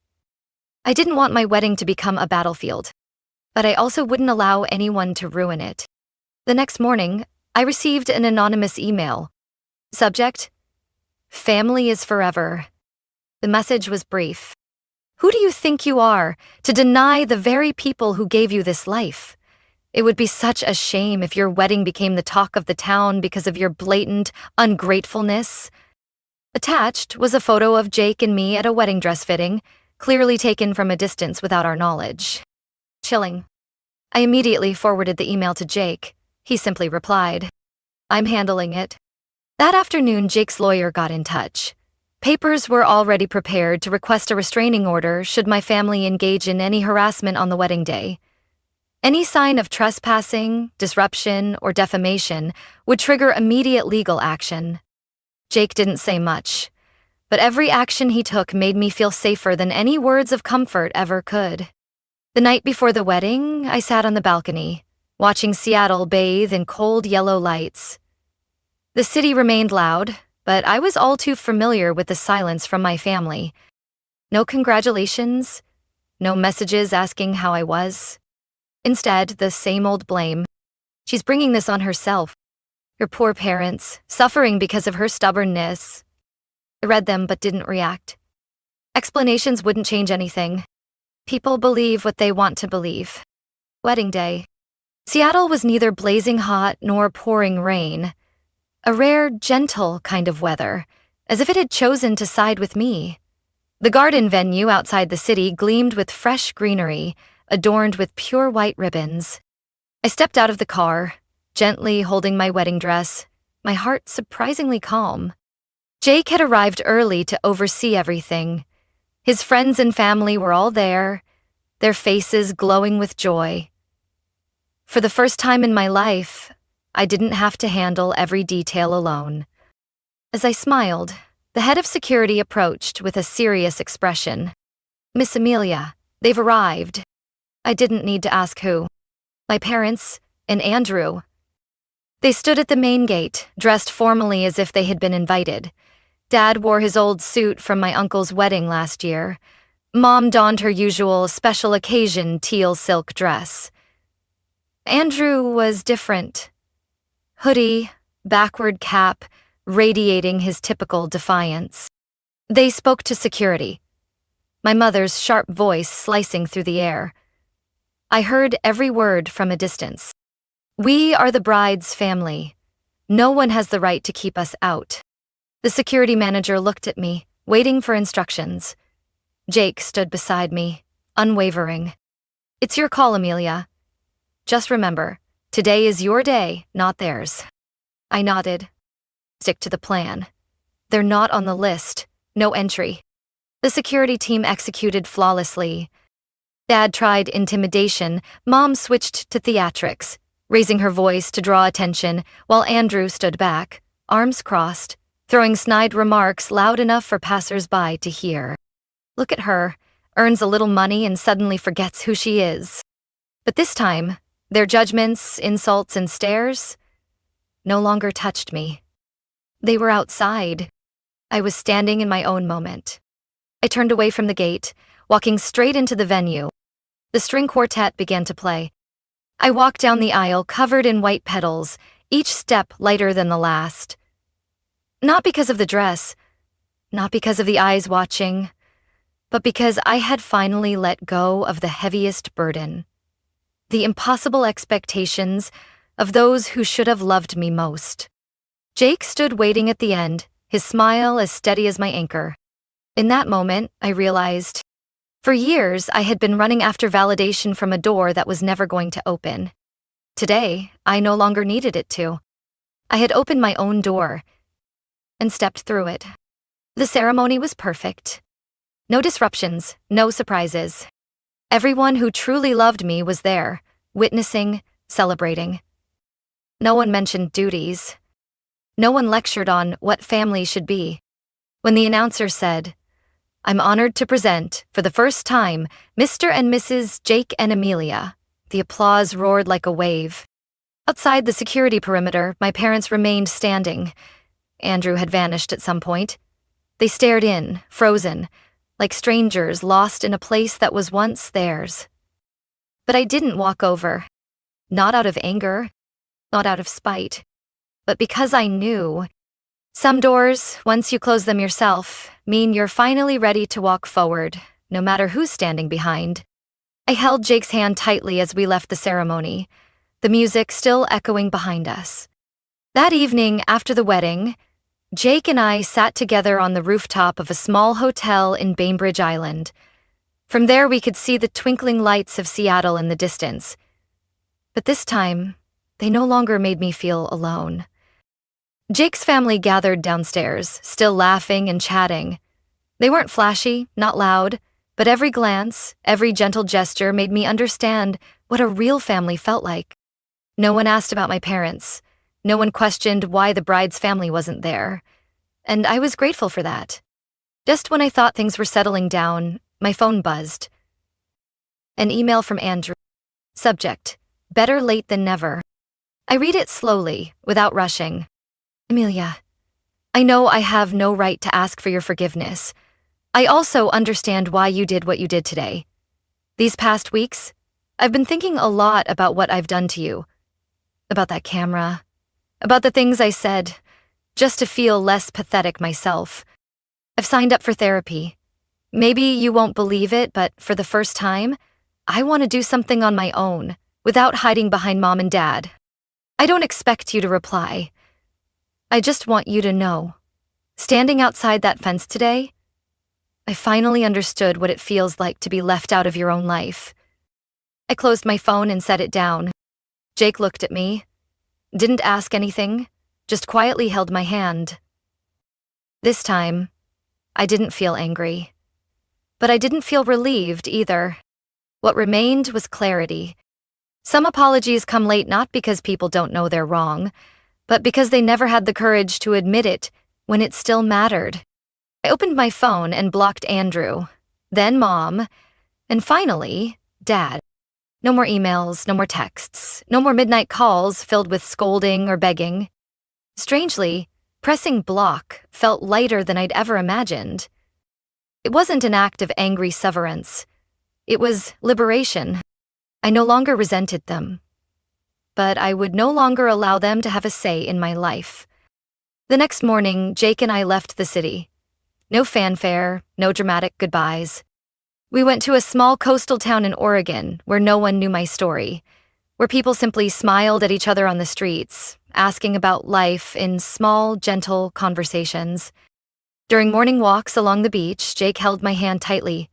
I didn't want my wedding to become a battlefield, but I also wouldn't allow anyone to ruin it. The next morning, I received an anonymous email. Subject: Family is forever. The message was brief. Who do you think you are to deny the very people who gave you this life? It would be such a shame if your wedding became the talk of the town because of your blatant ungratefulness. Attached was a photo of Jake and me at a wedding dress fitting, clearly taken from a distance without our knowledge. Chilling. I immediately forwarded the email to Jake. He simply replied, I'm handling it. That afternoon, Jake's lawyer got in touch. Papers were already prepared to request a restraining order should my family engage in any harassment on the wedding day. Any sign of trespassing, disruption, or defamation would trigger immediate legal action. Jake didn't say much, but every action he took made me feel safer than any words of comfort ever could. The night before the wedding, I sat on the balcony, watching Seattle bathe in cold yellow lights. The city remained loud, but I was all too familiar with the silence from my family. No congratulations, no messages asking how I was. Instead, the same old blame. She's bringing this on herself. Your poor parents, suffering because of her stubbornness. I read them but didn't react. Explanations wouldn't change anything. People believe what they want to believe. Wedding day. Seattle was neither blazing hot nor pouring rain. A rare, gentle kind of weather, as if it had chosen to side with me. The garden venue outside the city gleamed with fresh greenery, adorned with pure white ribbons. I stepped out of the car, gently holding my wedding dress, my heart surprisingly calm. Jake had arrived early to oversee everything. His friends and family were all there, their faces glowing with joy. For the first time in my life, I didn't have to handle every detail alone. As I smiled, the head of security approached with a serious expression. Miss Amelia, they've arrived. I didn't need to ask who. My parents and Andrew. They stood at the main gate, dressed formally as if they had been invited. Dad wore his old suit from my uncle's wedding last year. Mom donned her usual special occasion teal silk dress. Andrew was different. Hoodie, backward cap, radiating his typical defiance. They spoke to security, my mother's sharp voice slicing through the air. I heard every word from a distance. We are the bride's family. No one has the right to keep us out. The security manager looked at me, waiting for instructions. Jake stood beside me, unwavering. It's your call, Amelia. Just remember, today is your day, not theirs. I nodded. Stick to the plan. They're not on the list. No entry. The security team executed flawlessly. Dad tried intimidation, Mom switched to theatrics, raising her voice to draw attention, while Andrew stood back, arms crossed, throwing snide remarks loud enough for passers-by to hear. Look at her, earns a little money and suddenly forgets who she is. But this time, their judgments, insults, and stares no longer touched me. They were outside. I was standing in my own moment. I turned away from the gate, walking straight into the venue. The string quartet began to play. I walked down the aisle covered in white petals, each step lighter than the last. Not because of the dress, not because of the eyes watching, but because I had finally let go of the heaviest burden. The impossible expectations of those who should have loved me most. Jake stood waiting at the end, his smile as steady as my anchor. In that moment, I realized, for years I had been running after validation from a door that was never going to open. Today, I no longer needed it to. I had opened my own door and stepped through it. The ceremony was perfect. No disruptions, no surprises. Everyone who truly loved me was there, witnessing, celebrating. No one mentioned duties. No one lectured on what family should be. When the announcer said, "I'm honored to present, for the first time, Mr. and Mrs. Jake and Amelia," the applause roared like a wave. Outside the security perimeter, my parents remained standing. Andrew had vanished at some point. They stared in, frozen, like strangers lost in a place that was once theirs. But I didn't walk over. Not out of anger, not out of spite, but because I knew. Some doors, once you close them yourself, mean you're finally ready to walk forward, no matter who's standing behind. I held Jake's hand tightly as we left the ceremony, the music still echoing behind us. That evening, after the wedding, Jake and I sat together on the rooftop of a small hotel in Bainbridge Island. From there we could see the twinkling lights of Seattle in the distance. But this time, they no longer made me feel alone. Jake's family gathered downstairs, still laughing and chatting. They weren't flashy, not loud, but every glance, every gentle gesture made me understand what a real family felt like. No one asked about my parents. No one questioned why the bride's family wasn't there. And I was grateful for that. Just when I thought things were settling down, my phone buzzed. An email from Andrew. Subject: better late than never. I read it slowly, without rushing. Amelia, I know I have no right to ask for your forgiveness. I also understand why you did what you did today. These past weeks, I've been thinking a lot about what I've done to you. About that camera. About the things I said, just to feel less pathetic myself. I've signed up for therapy. Maybe you won't believe it, but for the first time, I want to do something on my own, without hiding behind Mom and Dad. I don't expect you to reply. I just want you to know. Standing outside that fence today, I finally understood what it feels like to be left out of your own life. I closed my phone and set it down. Jake looked at me. Didn't ask anything, just quietly held my hand. This time, I didn't feel angry. But I didn't feel relieved either. What remained was clarity. Some apologies come late not because people don't know they're wrong, but because they never had the courage to admit it when it still mattered. I opened my phone and blocked Andrew, then Mom, and finally, Dad. No more emails, no more texts, no more midnight calls filled with scolding or begging. Strangely, pressing block felt lighter than I'd ever imagined. It wasn't an act of angry severance. It was liberation. I no longer resented them. But I would no longer allow them to have a say in my life. The next morning, Jake and I left the city. No fanfare, no dramatic goodbyes. We went to a small coastal town in Oregon where no one knew my story, where people simply smiled at each other on the streets, asking about life in small, gentle conversations. During morning walks along the beach, Jake held my hand tightly.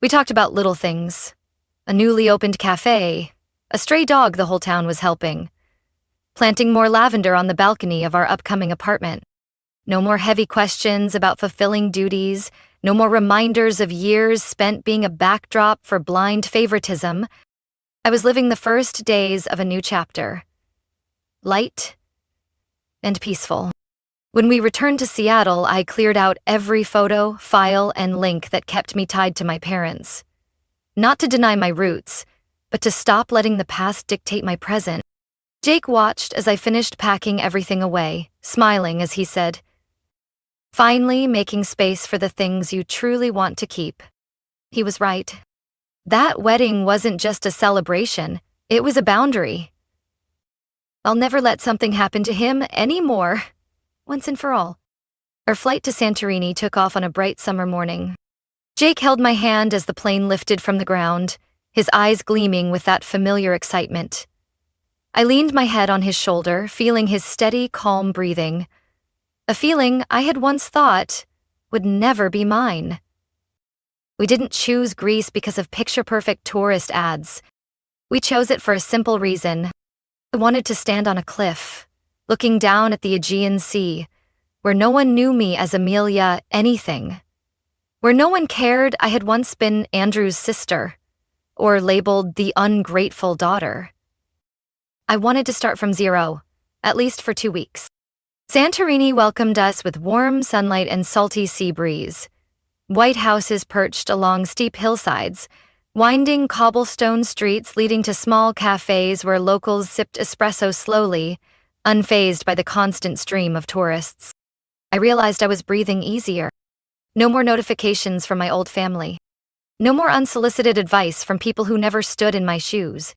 We talked about little things. A newly opened cafe, a stray dog the whole town was helping, planting more lavender on the balcony of our upcoming apartment. No more heavy questions about fulfilling duties, No more reminders of years spent being a backdrop for blind favoritism. I was living the first days of a new chapter. Light and peaceful. When we returned to Seattle, I cleared out every photo, file, and link that kept me tied to my parents. Not to deny my roots, but to stop letting the past dictate my present. Jake watched as I finished packing everything away, smiling as he said, "Finally making space for the things you truly want to keep." He was right. That wedding wasn't just a celebration, it was a boundary. I'll never let something happen to him anymore, once and for all. Our flight to Santorini took off on a bright summer morning. Jake held my hand as the plane lifted from the ground, his eyes gleaming with that familiar excitement. I leaned my head on his shoulder, feeling his steady, calm breathing. A feeling I had once thought would never be mine. We didn't choose Greece because of picture-perfect tourist ads. We chose it for a simple reason. I wanted to stand on a cliff, looking down at the Aegean Sea, where no one knew me as Amelia anything. Where no one cared I had once been Andrew's sister, or labeled the ungrateful daughter. I wanted to start from zero, at least for 2 weeks. Santorini welcomed us with warm sunlight and salty sea breeze. White houses perched along steep hillsides, winding cobblestone streets leading to small cafes where locals sipped espresso slowly, unfazed by the constant stream of tourists. I realized I was breathing easier. No more notifications from my old family. No more unsolicited advice from people who never stood in my shoes.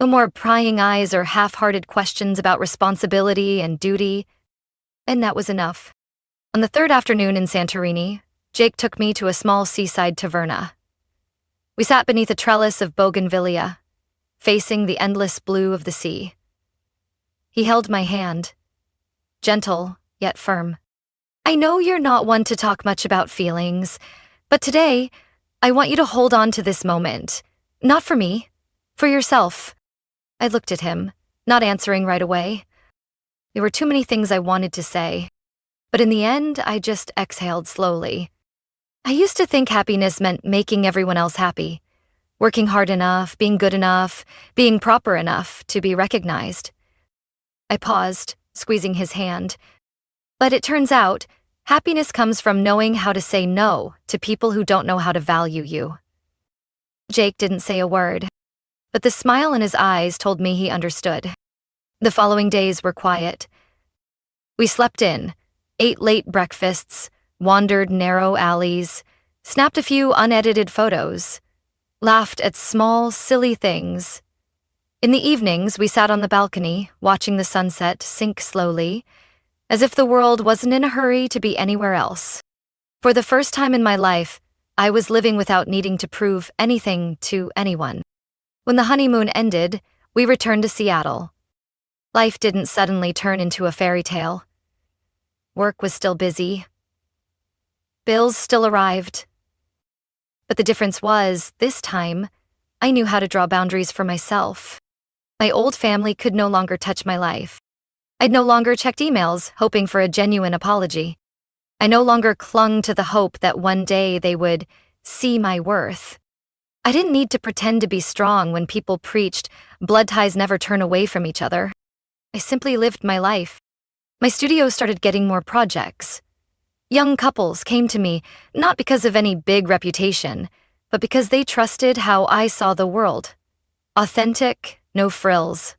No more prying eyes or half-hearted questions about responsibility and duty. And that was enough. On the third afternoon in Santorini, Jake took me to a small seaside taverna. We sat beneath a trellis of bougainvillea, facing the endless blue of the sea. He held my hand, gentle yet firm. "I know you're not one to talk much about feelings, but today, I want you to hold on to this moment. Not for me, for yourself." I looked at him, not answering right away. There were too many things I wanted to say, but in the end, I just exhaled slowly. I used to think happiness meant making everyone else happy, working hard enough, being good enough, being proper enough to be recognized. I paused, squeezing his hand. But it turns out, happiness comes from knowing how to say no to people who don't know how to value you. Jake didn't say a word, but the smile in his eyes told me he understood. The following days were quiet. We slept in, ate late breakfasts, wandered narrow alleys, snapped a few unedited photos, laughed at small, silly things. In the evenings, we sat on the balcony, watching the sunset sink slowly, as if the world wasn't in a hurry to be anywhere else. For the first time in my life, I was living without needing to prove anything to anyone. When the honeymoon ended, we returned to Seattle. Life didn't suddenly turn into a fairy tale. Work was still busy. Bills still arrived. But the difference was, this time, I knew how to draw boundaries for myself. My old family could no longer touch my life. I'd no longer checked emails, hoping for a genuine apology. I no longer clung to the hope that one day they would see my worth. I didn't need to pretend to be strong when people preached blood ties never turn away from each other. I simply lived my life. My studio started getting more projects. Young couples came to me, not because of any big reputation, but because they trusted how I saw the world. Authentic, no frills.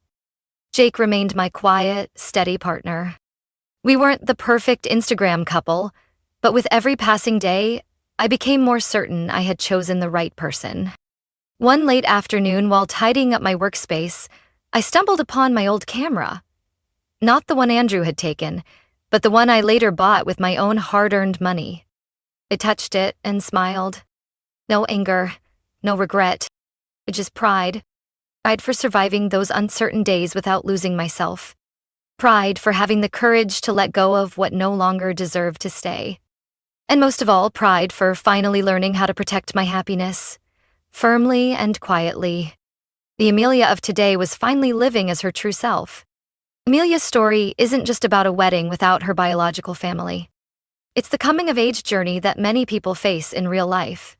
Jake remained my quiet, steady partner. We weren't the perfect Instagram couple, but with every passing day, I became more certain I had chosen the right person. One late afternoon, while tidying up my workspace, I stumbled upon my old camera. Not the one Andrew had taken, but the one I later bought with my own hard-earned money. I touched it and smiled. No anger, no regret, just pride. Pride for surviving those uncertain days without losing myself. Pride for having the courage to let go of what no longer deserved to stay. And most of all, pride for finally learning how to protect my happiness, firmly and quietly. The Amelia of today was finally living as her true self. Amelia's story isn't just about a wedding without her biological family. It's the coming-of-age journey that many people face in real life.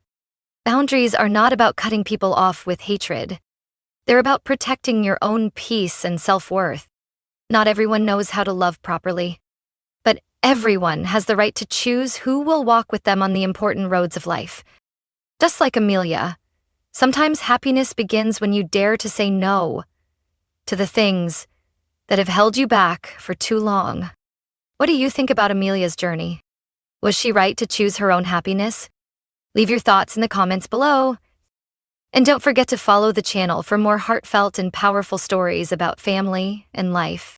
Boundaries are not about cutting people off with hatred. They're about protecting your own peace and self-worth. Not everyone knows how to love properly, but everyone has the right to choose who will walk with them on the important roads of life. Just like Amelia, sometimes happiness begins when you dare to say no to the things that have held you back for too long. What do you think about Amelia's journey? Was she right to choose her own happiness? Leave your thoughts in the comments below. And don't forget to follow the channel for more heartfelt and powerful stories about family and life.